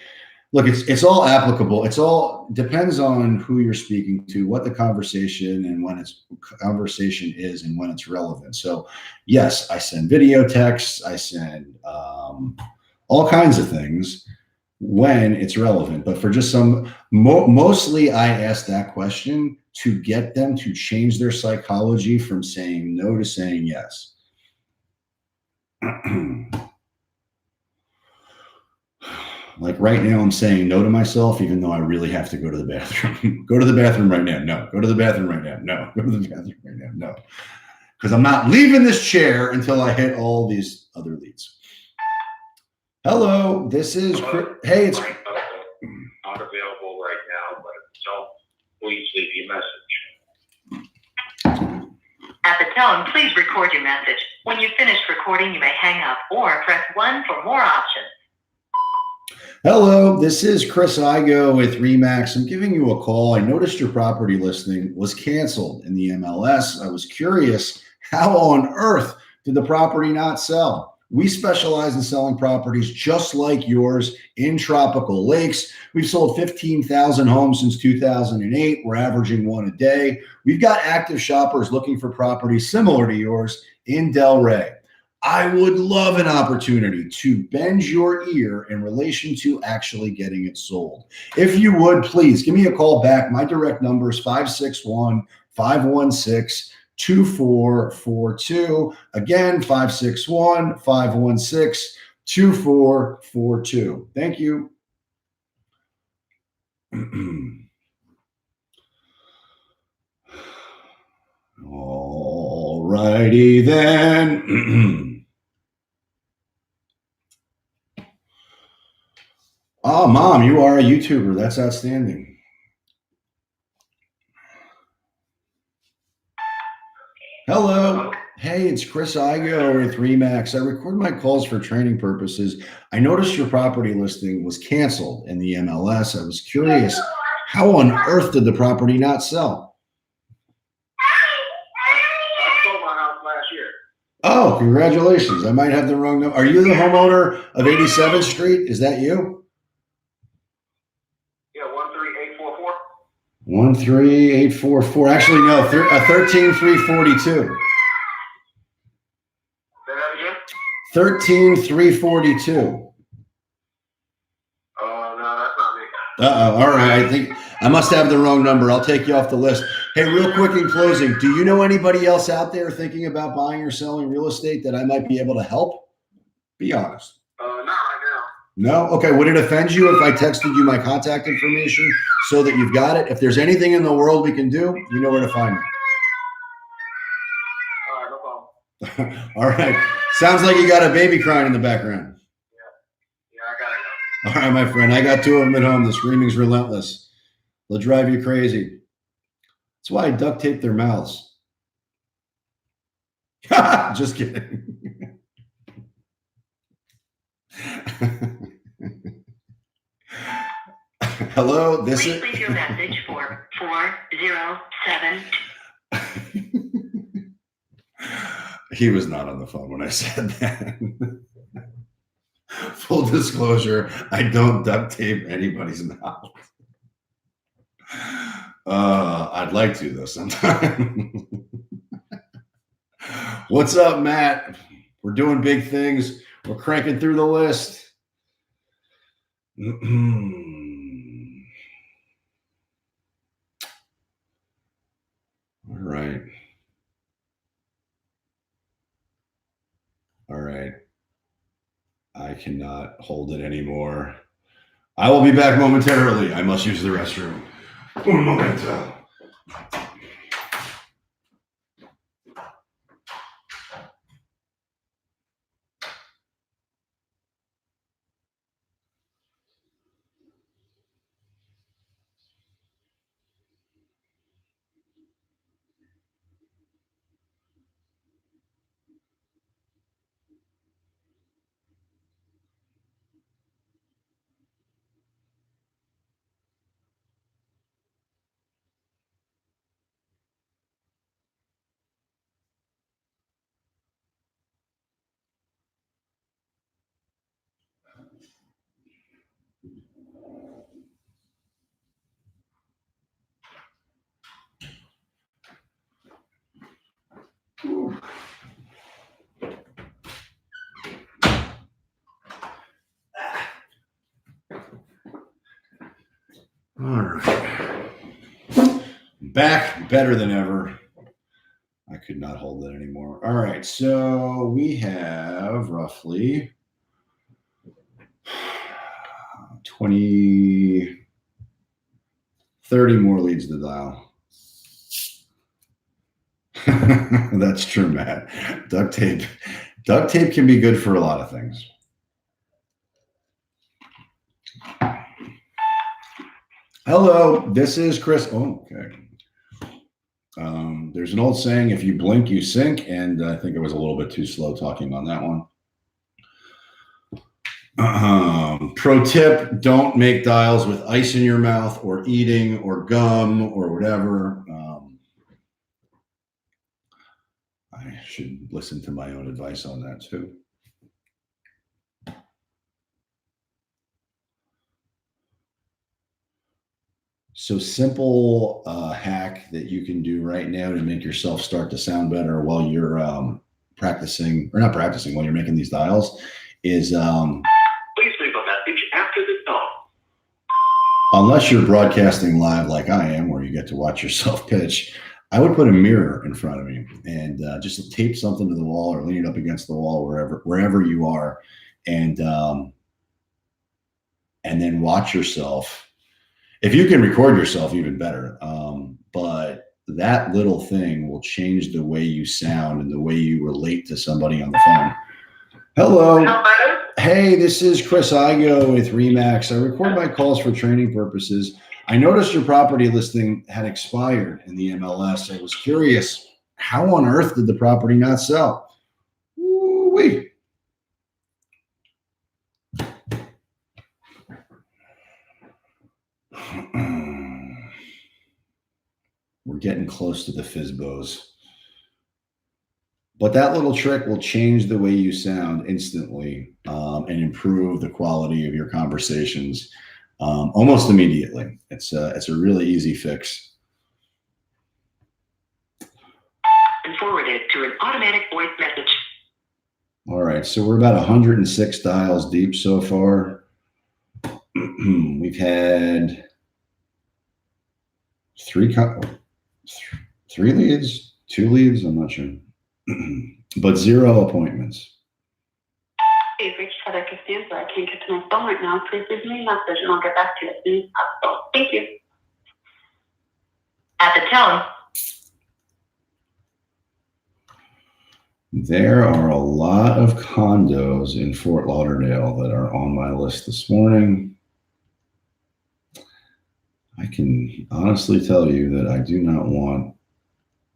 look, it's all applicable. It's all depends on who you're speaking to, what the conversation and when it's conversation is and when it's relevant. So yes, I send video texts. I send all kinds of things when it's relevant, but for just mostly I ask that question to get them to change their psychology from saying no to saying yes. Like right now I'm saying no to myself, even though I really have to go to the bathroom. Go to the bathroom right now. No. Go to the bathroom right now. No. Go to the bathroom right now. No. Because I'm not leaving this chair until I hit all these other leads. Hello, this is hey, it's not available right now, but so please leave your message. At the tone, please record your message. When you've finished recording, you may hang up or press 1 for more options. Hello, this is Chris Igoe with Remax. I'm giving you a call. I noticed your property listing was canceled in the MLS. I was curious, how on earth did the property not sell? We specialize in selling properties just like yours in tropical lakes. We've sold 15,000 homes since 2008. We're averaging one a day. We've got active shoppers looking for properties similar to yours in Delray. I would love an opportunity to bend your ear in relation to actually getting it sold. If you would, please give me a call back. My direct number is 561-516-2442. Again, 561-516-2442. Thank you. All righty then. Oh, Mom, you are a YouTuber. That's outstanding. Hello. Hey, it's Chris Igoe with Remax. I record my calls for training purposes. I noticed your property listing was canceled in the MLS. I was curious, how on earth did the property not sell? I sold my house last year. Oh, congratulations. I might have the wrong number. Are you the homeowner of 87th Street? Is that you? Yeah, 13844. 13844. Actually, no, 13342. Say that again? 13342. Oh, no, that's not me. All right. I think I must have the wrong number. I'll take you off the list. Hey, real quick in closing, do you know anybody else out there thinking about buying or selling real estate that I might be able to help? Be honest. Not right now. No? Okay. Would it offend you if I texted you my contact information so that you've got it? If there's anything in the world we can do, you know where to find me. All right, no problem. All right. Sounds like you got a baby crying in the background. Yeah, I gotta go. All right, my friend. I got 2 of them at home. The screaming's relentless. They'll drive you crazy. That's why I duct tape their mouths. Just kidding. Hello, this Please is. leave your message for 407. He was not on the phone when I said that. Full disclosure, I don't duct tape anybody's mouth. I'd like to, though, sometime. What's up, Matt? We're doing big things. We're cranking through the list. All right. All right. I cannot hold it anymore. I will be back momentarily. I must use the restroom. Un momento. All right. Back better than ever. I could not hold it anymore. All right. So we have roughly 30 more leads to dial. That's true, Matt. Duct tape can be good for a lot of things. Hello, this is Chris. Oh, okay. There's an old saying, if you blink, you sink. And I think it was a little bit too slow talking on that one. Pro tip, don't make dials with ice in your mouth or eating or gum or whatever. I should listen to my own advice on that too. So simple hack that you can do right now to make yourself start to sound better while you're practicing, or not practicing, while you're making these dials is please leave a message after the tone. Unless you're broadcasting live like I am, where you get to watch yourself pitch, I would put a mirror in front of me and just tape something to the wall or lean it up against the wall, wherever you are, and then watch yourself. If you can record yourself, even better. But that little thing will change the way you sound and the way you relate to somebody on the phone. Hello. Hey, this is Chris Igoe with Remax. I record my calls for training purposes. I noticed your property listing had expired in the MLS. I was curious, how on earth did the property not sell? Ooh-wee. We're getting close to the FSBOs. But that little trick will change the way you sound instantly and improve the quality of your conversations almost immediately. It's a really easy fix. And forwarded to an automatic voice message. All right, so we're about 106 dials deep so far. We've had three leads, 2 leads, I'm not sure, but 0 appointments. You've reached Heather Costanza. I can't get to my phone right now. Please leave me a message and I'll get back to you as soon as possible. Thank you. At the tone. There are a lot of condos in Fort Lauderdale that are on my list this morning. I can honestly tell you that I do not want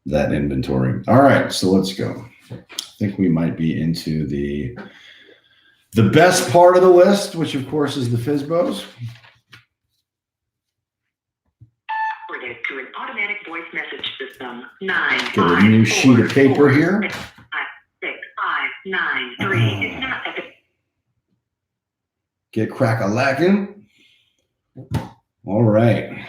that inventory. All right, so let's go. think we might be into the best part of the list, which of course is the FSBOs. Forwarded to an automatic voice message system. Get a new sheet of paper here. 65593 is not at the Get crack-a-lackin'. All right.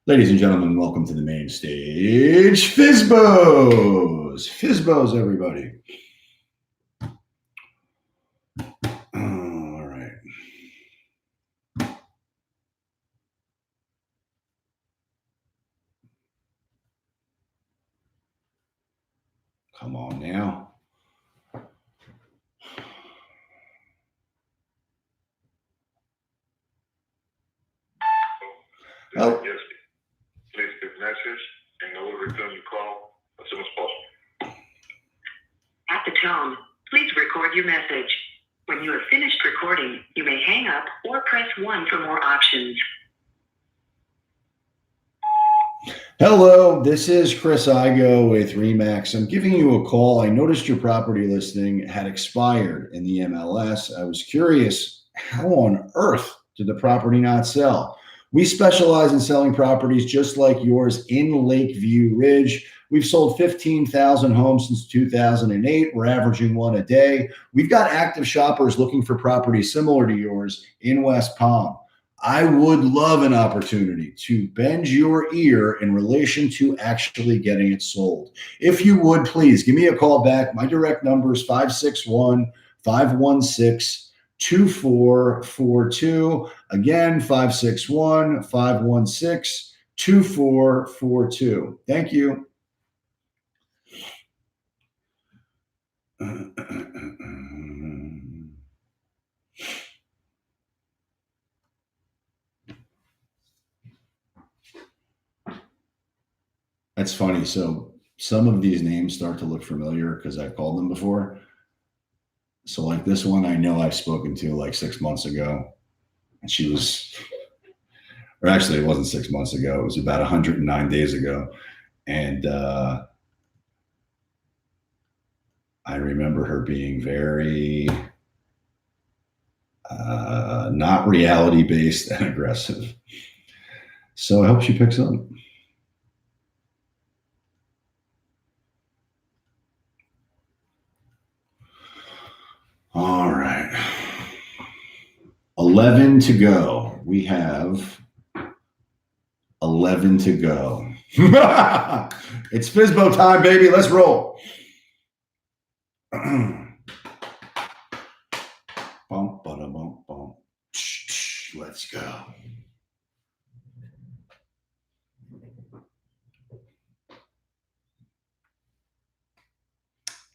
Ladies and gentlemen, welcome to the main stage. FSBOs. FSBOs, everybody. All right. Come on now. Oh. Yes. Please leave a message and know to return your call as soon as possible. At the tone, please record your message. When you have finished recording, you may hang up or press 1 for more options. Hello, this is Chris Igoe with Remax. I'm giving you a call. I noticed your property listing had expired in the MLS. I was curious, how on earth did the property not sell? We specialize in selling properties just like yours in Lakeview Ridge. We've sold 15,000 homes since 2008. We're averaging one a day. We've got active shoppers looking for properties similar to yours in West Palm. I would love an opportunity to bend your ear in relation to actually getting it sold. If you would, please give me a call back. My direct number is 561-516-2442. Again, 561-516-2442. Thank you. That's funny. So some of these names start to look familiar because I've called them before. So like this one, I know I've spoken to like 6 months ago. And she was, or actually it wasn't 6 months ago. It was about 109 days ago. And I remember her being very not reality-based and aggressive. So I hope she picks up. All right. 11 to go. We have 11 to go. It's FSBO time, baby. Let's roll. Bum, bada, bum, bum. Let's go.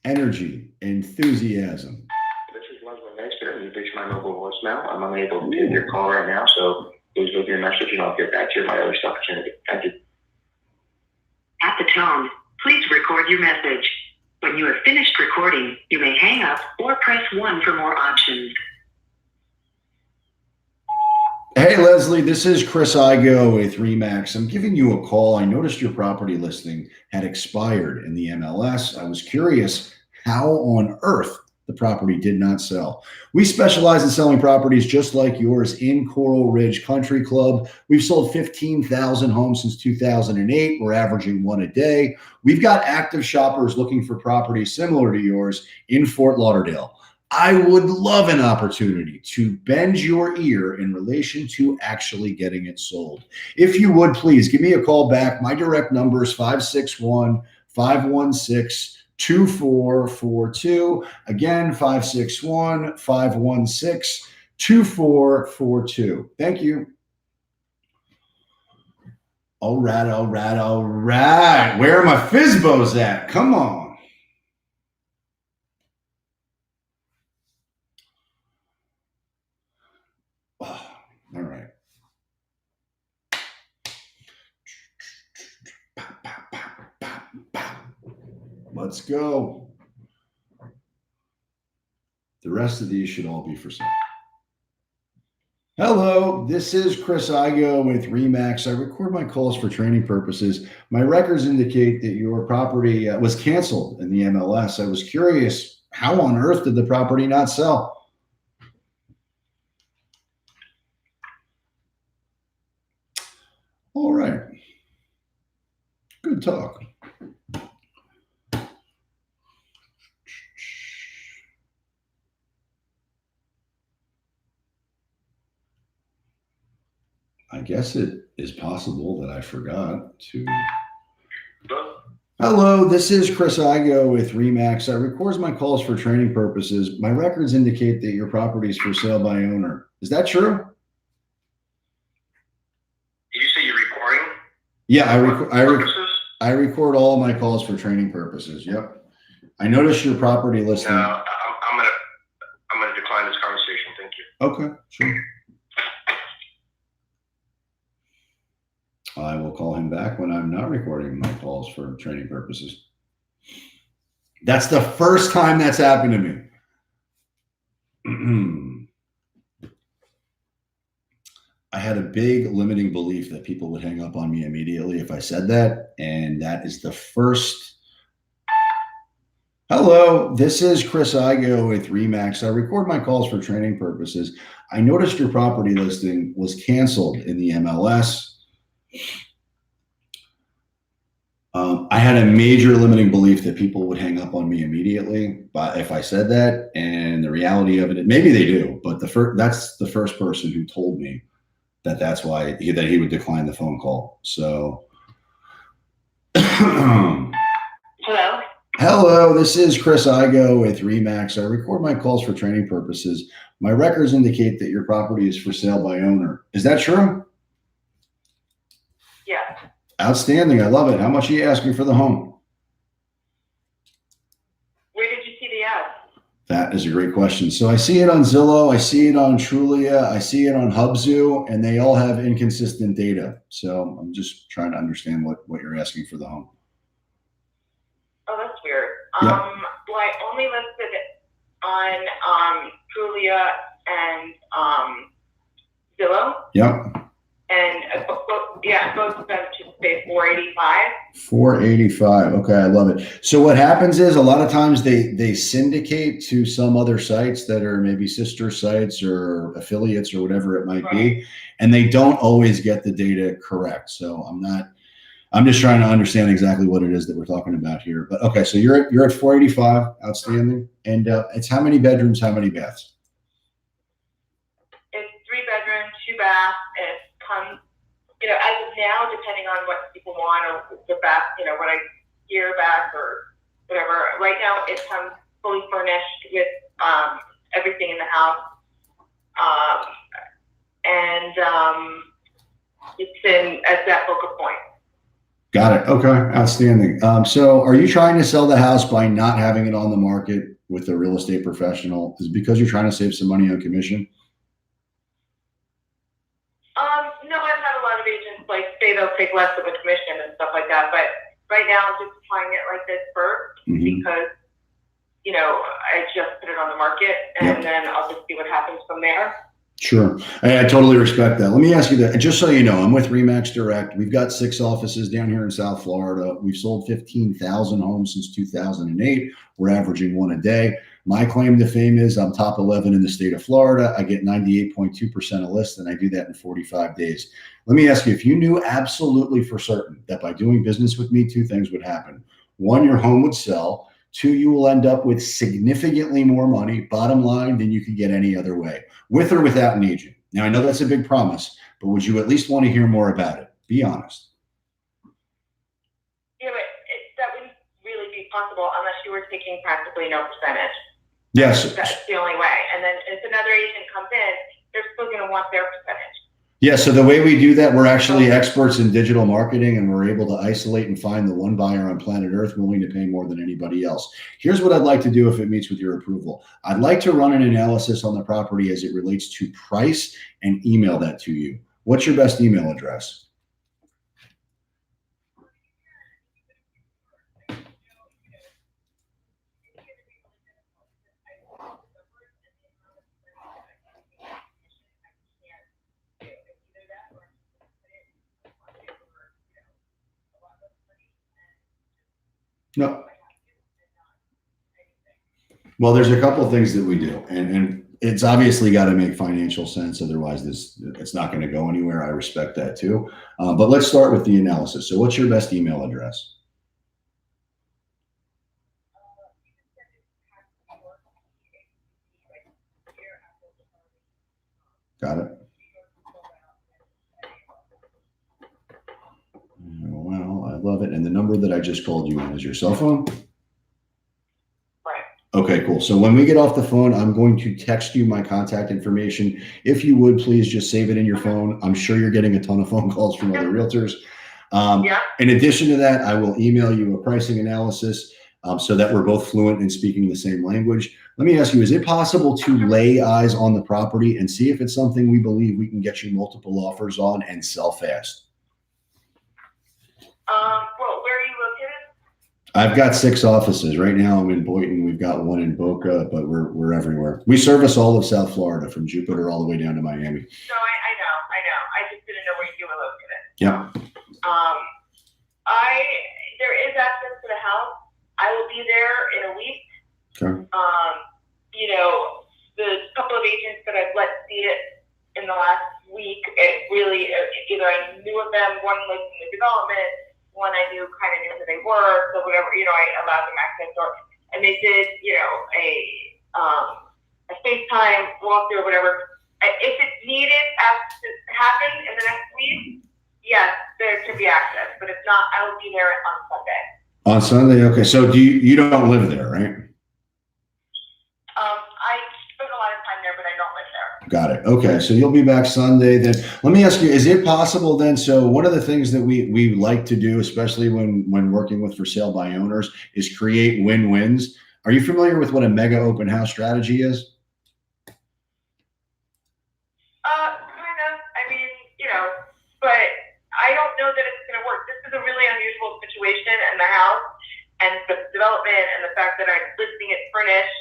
Energy, enthusiasm. This is Leslie Maester. You've reached my mobile voicemail. I'm unable to take your call right now, so please leave your message and I'll get back to you at my earliest opportunity. Thank you. At the tone, please record your message. When you have finished recording, you may hang up or press 1 for more options. Hey, Leslie, this is Chris Igoe with Remax. I'm giving you a call. I noticed your property listing had expired in the MLS. I was curious how on earth the property did not sell. We specialize in selling properties just like yours in Coral Ridge Country Club. We've sold 15,000 homes since 2008. We're averaging one a day. We've got active shoppers looking for properties similar to yours in Fort Lauderdale. I would love an opportunity to bend your ear in relation to actually getting it sold. If you would, please give me a call back. My direct number is 561-516-2442. Again, 561-516-2442. Thank you. All right, all right, all right. Where are my FSBOs at? Come on. All right. Let's go. The rest of these should all be for sale. Hello, this is Chris Igoe with Remax. I record my calls for training purposes. My records indicate that your property was canceled in the MLS. I was curious, how on earth did the property not sell? All right. Good talk. I guess it is possible that I forgot to. Hello, this is Chris Igoe with Remax. I record my calls for training purposes. My records indicate that your property is for sale by owner. Is that true? Did you say you're recording? Yeah, Purposes? I record all of my calls for training purposes. Yep. I noticed your property listing. No, I'm gonna decline this conversation. Thank you. Okay, sure. I will call him back when I'm not recording my calls for training purposes. That's the first time that's happened to me. I had a big limiting belief that people would hang up on me immediately if I said that. And that is the first. Hello, this is Chris Igoe with Remax. I record my calls for training purposes. I noticed your property listing was canceled in the MLS. I had a major limiting belief that people would hang up on me immediately, but if I said that, and the reality of it, maybe they do, but that's the first person who told me that that's why that he would decline the phone call. So, Hello? hello, this is Chris Igoe with Remax. I record my calls for training purposes. My records indicate that your property is for sale by owner. Is that true? Yeah. Outstanding. I love it. How much are you asking for the home? Where did you see the ad? That is a great question. So I see it on Zillow, I see it on Trulia, I see it on Hubzu, and they all have inconsistent data. So I'm just trying to understand what you're asking for the home. Oh, that's weird. Yeah. Well, I only listed it on Trulia and Zillow. Yep. And both of them should say 485. 485. Okay, I love it. So what happens is a lot of times they syndicate to some other sites that are maybe sister sites or affiliates or whatever it might be, and they don't always get the data correct. So I'm just trying to understand exactly what it is that we're talking about here. But okay, so you're at 485, outstanding. And it's how many bedrooms, how many baths? It's 3 bedrooms, 2 baths, and it comes, as of now, depending on what people want or the bath, what I hear back or whatever. Right now, it comes fully furnished with everything in the house. It's at that focal point. Got it. Okay, outstanding. So are you trying to sell the house by not having it on the market with a real estate professional? Is it because you're trying to save some money on commission? No, I've had a lot of agents say they'll take less of a commission and stuff like that. But right now, I'm just trying it like this first because, I just put it on the market and then I'll just see what happens from there. Sure. I totally respect that. Let me ask you that. Just so you know, I'm with Remax Direct. We've got 6 offices down here in South Florida. We've sold 15,000 homes since 2008. We're averaging 1 a day. My claim to fame is I'm top 11 in the state of Florida. I get 98.2% of lists, and I do that in 45 days. Let me ask you, if you knew absolutely for certain that by doing business with me, 2 things would happen. 1, your home would sell. 2, you will end up with significantly more money, bottom line, than you could get any other way, with or without an agent. Now, I know that's a big promise, but would you at least want to hear more about it? Be honest. Yeah, but that wouldn't really be possible unless you were taking practically no percentage. Yes. That's the only way. And then if another agent comes in, they're still going to want their percentage. Yeah, so the way we do that, we're actually experts in digital marketing, and we're able to isolate and find the one buyer on planet Earth willing to pay more than anybody else. Here's what I'd like to do if it meets with your approval. I'd like to run an analysis on the property as it relates to price and email that to you. What's your best email address? No. Well, there's a couple of things that we do, and it's obviously got to make financial sense. Otherwise, it's not going to go anywhere. I respect that too. But let's start with the analysis. So what's your best email address? Got it. Well, I love it. And the number that I just called you on is your cell phone? Right. Okay, cool. So when we get off the phone, I'm going to text you my contact information. If you would, please just save it in your phone. I'm sure you're getting a ton of phone calls from other realtors. In addition to that, I will email you a pricing analysis so that we're both fluent in speaking the same language. Let me ask you, is it possible to lay eyes on the property and see if it's something we believe we can get you multiple offers on and sell fast? Well, where are you located? I've got 6 offices. Right now I'm in Boynton. We've got 1 in Boca, but we're everywhere. We service all of South Florida from Jupiter all the way down to Miami. No, I know. I just didn't know where you were located. Yeah. There is access to the house. I will be there in a week. Okay. The couple of agents that I've let see it in the last week, it really, either I knew of them, one lived in the development, one I knew kind of knew who they were, so whatever, I allowed them access, and they did, a FaceTime walkthrough or whatever. If it's needed to happen in the next week, yes, there can be access, but if not, I will be there on Sunday. On Sunday, okay. So you don't live there, right? I spend a lot of time there, but I don't live there. Got it. Okay, so you'll be back Sunday. Then let me ask you: is it possible then? So one of the things that we like to do, especially when working with for sale by owners, is create win-wins. Are you familiar with what a mega open house strategy is? Kind of. I mean, but I don't know that it's going to work. This is a really unusual situation in the house and the development and the fact that I'm listing it furnished,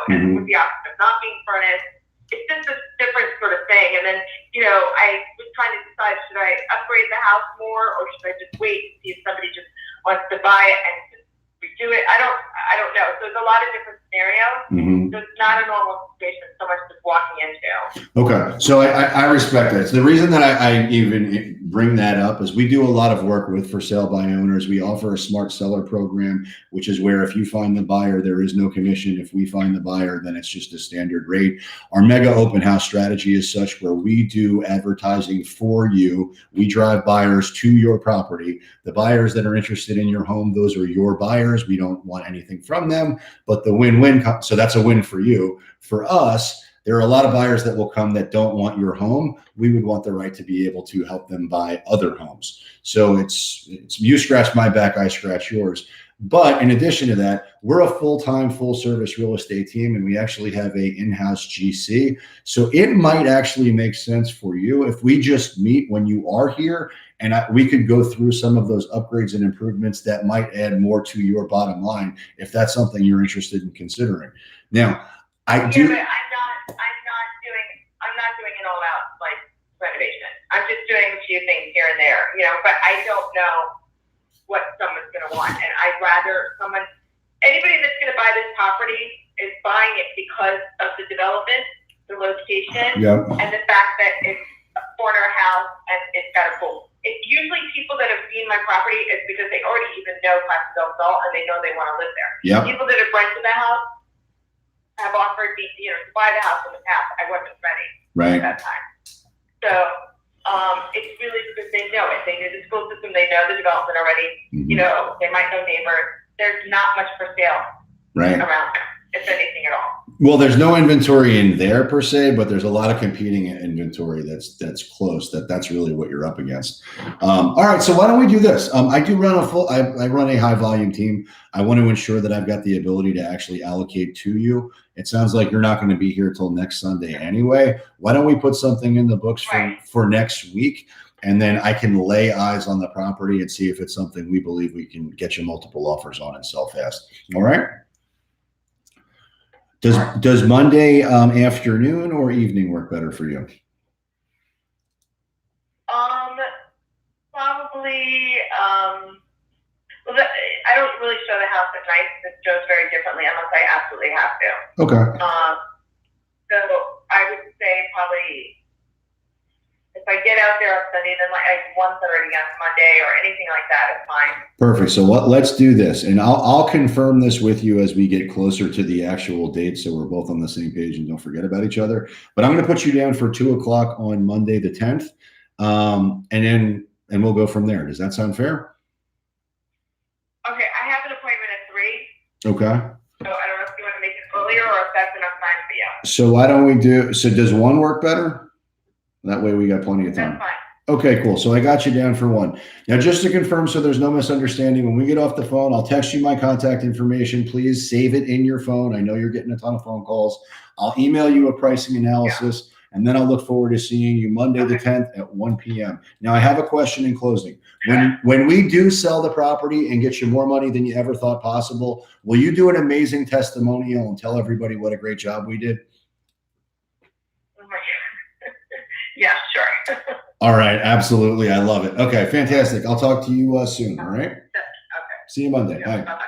and with the option of not being furnished. It's just a different sort of thing. And then, I was trying to decide, should I upgrade the house more or should I just wait and see if somebody just wants to buy it and just redo it? I don't know. So there's a lot of different scenarios. So it's not a normal situation so much just walking into. Okay. So I respect that. So the reason that I even bring that up is we do a lot of work with for sale by owners. We offer a smart seller program, which is where if you find the buyer, there is no commission. If we find the buyer, then it's just a standard rate. Our mega open house strategy is such where we do advertising for you. We drive buyers to your property. The buyers that are interested in your home, those are your buyers. We don't want anything from them, but the win-win. So that's a win for you. For us, there are a lot of buyers that will come that don't want your home. We would want the right to be able to help them buy other homes. So it's you scratch my back, I scratch yours. But in addition to that, we're a full-time, full-service real estate team, and we actually have a in-house GC. So it might actually make sense for you if we just meet when you are here, and we could go through some of those upgrades and improvements that might add more to your bottom line if that's something you're interested in considering. Now, I do. Yeah, but I'm not doing an all-out renovation. I'm just doing a few things here and there, but I don't know what someone's going to want. And I'd rather anybody that's going to buy this property is buying it because of the development, the location, and the fact that it's a corner house and it's got a pool. It's usually people that have seen my property is because they already even know Classic Del Sol and they know they want to live there. People that have rented the house have offered me, to buy the house in the past. I wasn't ready at that time. So it's really because they know it. They know the school system. They know the development already. They might know neighbors. There's not much for sale around there, if anything at all. Well, there's no inventory in there per se, but there's a lot of competing inventory that's close. That's really what you're up against. All right, so why don't we do this? I do run I run a high volume team. I want to ensure that I've got the ability to actually allocate to you. It sounds like you're not going to be here till next Sunday anyway. Why don't we put something in the books for next week? And then I can lay eyes on the property and see if it's something we believe we can get you multiple offers on and sell fast. All right. Does Monday afternoon or evening work better for you? Probably. I don't really show the house at night because it shows very differently unless I absolutely have to. Okay. So I would say probably if I get out there on Sunday, then like 1:30 on Monday or anything like that is fine. Perfect. So let's do this, and I'll confirm this with you as we get closer to the actual date, so we're both on the same page and don't forget about each other. But I'm going to put you down for 2 o'clock on Monday the 10th, and we'll go from there. Does that sound fair? Okay, I have an appointment at 3. Okay. So I don't know if you want to make it earlier or if that's enough time for you. So why don't we do? So does 1 work better? That way we got plenty of time. That's fine. Okay, cool. So I got you down for 1. Now, just to confirm, so there's no misunderstanding, when we get off the phone, I'll text you my contact information. Please save it in your phone. I know you're getting a ton of phone calls. I'll email you a pricing analysis, and then I'll look forward to seeing you Monday the 10th at 1 p.m. Now, I have a question in closing. When we do sell the property and get you more money than you ever thought possible, will you do an amazing testimonial and tell everybody what a great job we did? Oh my God. Yeah, sure. All right, absolutely. I love it. Okay, fantastic. I'll talk to you soon, all right? Okay. See you Monday. Yeah, Bye. bye-bye.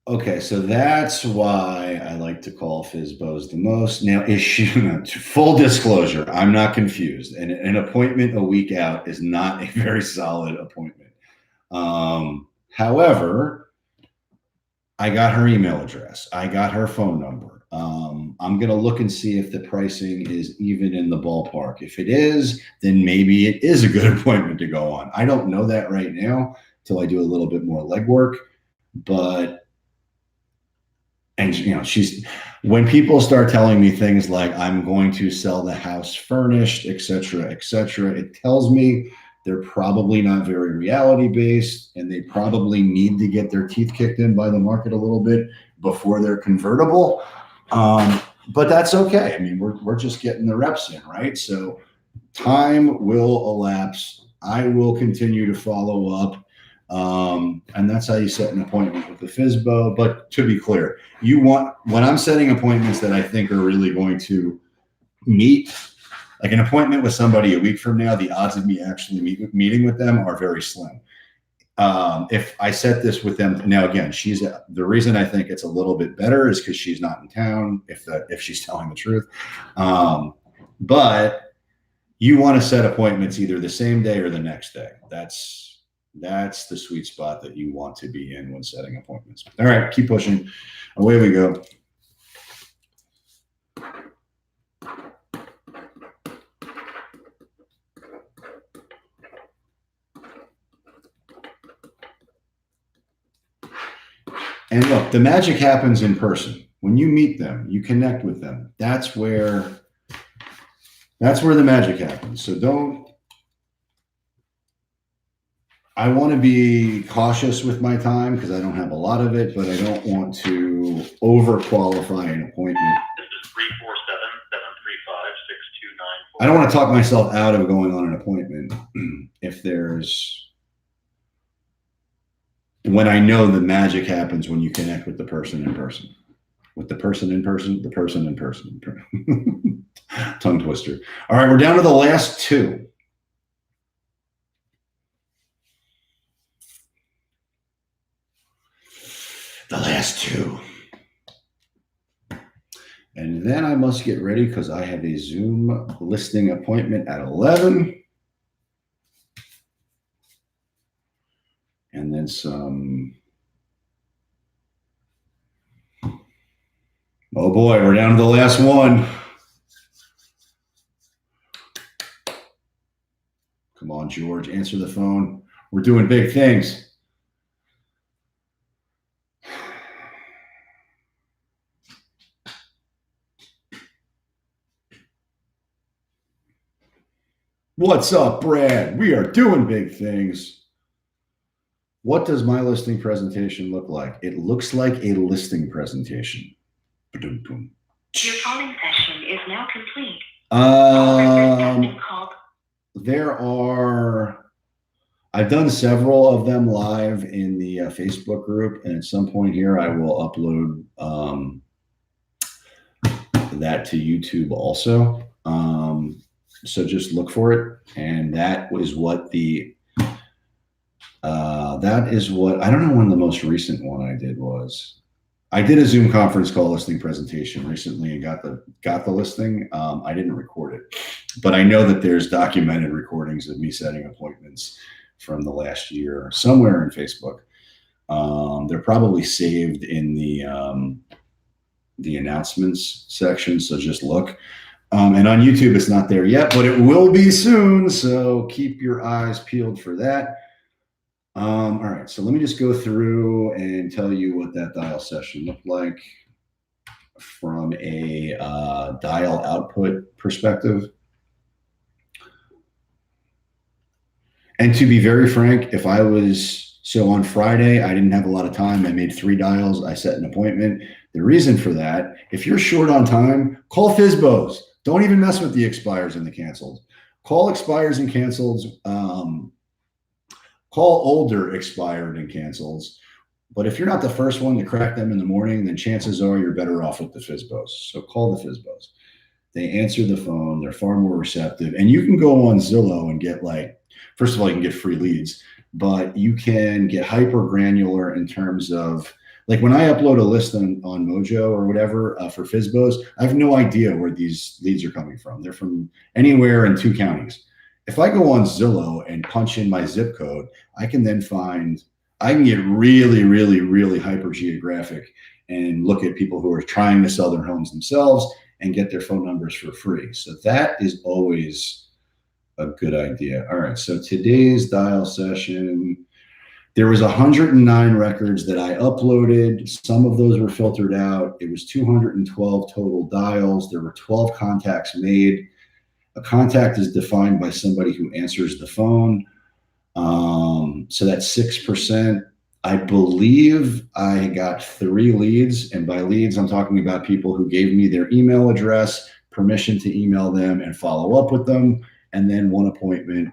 Okay, so that's why I like to call FSBOs the most. Now, full disclosure, I'm not confused. An appointment a week out is not a very solid appointment. However, I got her email address. I got her phone number. I'm going to look and see if the pricing is even in the ballpark. If it is, then maybe it is a good appointment to go on. I don't know that right now till I do a little bit more legwork, when people start telling me things like I'm going to sell the house furnished, et cetera, it tells me they're probably not very reality based and they probably need to get their teeth kicked in by the market a little bit before they're convertible. But that's okay. I mean, we're just getting the reps in, right? So time will elapse. I will continue to follow up. And that's how you set an appointment with the FSBO. But to be clear, when I'm setting appointments that I think are really going to meet, like an appointment with somebody a week from now, the odds of me actually meeting with them are very slim. If I set this with them now, again, the reason I think it's a little bit better is because she's not in town. If she's telling the truth, but you want to set appointments either the same day or the next day. That's the sweet spot that you want to be in when setting appointments. All right, keep pushing. Away we go. And look, the magic happens in person. When you meet them, you connect with them. That's where the magic happens. So I want to be cautious with my time because I don't have a lot of it, but I don't want to overqualify an appointment. This is 347-735-6294. I don't want to talk myself out of going on an appointment when I know the magic happens when you connect with the person in person. With the person in person, the person in person. Tongue twister. All right, we're down to the last 2. The last 2. And then I must get ready because I have a Zoom listing appointment at 11. And then some. Oh boy, we're down to the last one. Come on, George, answer the phone. We're doing big things. What's up, Brad? We are doing big things. What does my listing presentation look like? It looks like a listing presentation. Your calling session is now complete. I've done several of them live in the Facebook group, and at some point here, I will upload that to YouTube also. So just look for it, and that was what the That is what, I don't know when the most recent one I did was. I did a Zoom conference call listing presentation recently and got the listing. I didn't record it, but I know that there's documented recordings of me setting appointments from the last year somewhere in Facebook. They're probably saved in the announcements section, so just look. And on YouTube, it's not there yet, but it will be soon. So keep your eyes peeled for that. All right, so let me just go through and tell you what that dial session looked like from a dial output perspective. And to be very frank, so on Friday, I didn't have a lot of time. I made 3 dials. I set an appointment. The reason for that, if you're short on time, call FSBOs. Don't even mess with the expires and the canceled. Call expires and cancels. Call older expired and cancels. But if you're not the first one to crack them in the morning, then chances are you're better off with the FSBOs. So call the FSBOs. They answer the phone. They're far more receptive. And you can go on Zillow and get first of all, you can get free leads, but you can get hyper granular in terms of, like when I upload a list on Mojo or whatever for FSBOs, I have no idea where these leads are coming from. They're from anywhere in 2 counties. If I go on Zillow and punch in my zip code, I can then I can get really, really, really hyper geographic and look at people who are trying to sell their homes themselves and get their phone numbers for free. So that is always a good idea. All right, so today's dial session, there was 109 records that I uploaded. Some of those were filtered out. It was 212 total dials. There were 12 contacts made. A contact is defined by somebody who answers the phone. So that's 6%. I believe I got 3 leads. And by leads, I'm talking about people who gave me their email address, permission to email them and follow up with them. And then 1 appointment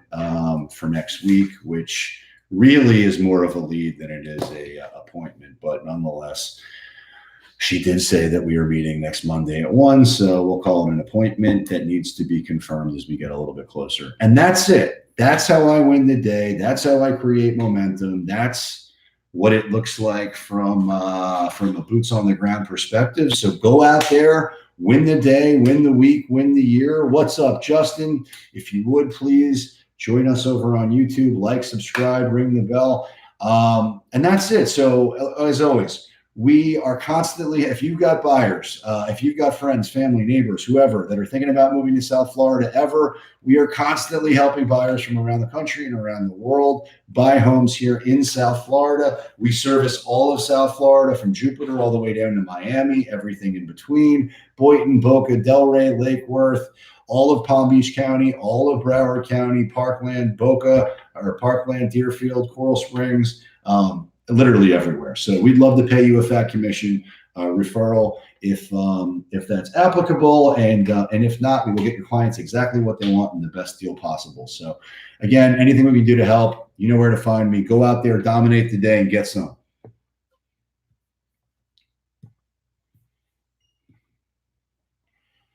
for next week, which really is more of a lead than it is a appointment. But nonetheless, she did say that we are meeting next Monday at 1. So we'll call it an appointment that needs to be confirmed as we get a little bit closer. And that's it. That's how I win the day. That's how I create momentum. That's what it looks like from a boots on the ground perspective. So go out there, win the day, win the week, win the year. What's up, Justin? If you would, please join us over on YouTube, like, subscribe, ring the bell. And that's it. So as always, we are constantly, if you've got buyers, if you've got friends, family, neighbors, whoever that are thinking about moving to South Florida ever, we are constantly helping buyers from around the country and around the world buy homes here in South Florida. We service all of South Florida from Jupiter all the way down to Miami, everything in between, Boynton, Boca, Delray, Lake Worth, all of Palm Beach County, all of Broward County, Parkland, Boca, or Parkland, Deerfield, Coral Springs, literally everywhere. So we'd love to pay you a fat commission referral if that's applicable, and if not, we will get your clients exactly what they want and the best deal possible. So again, anything we can do to help, you know where to find me. Go out there, dominate the day, and get some.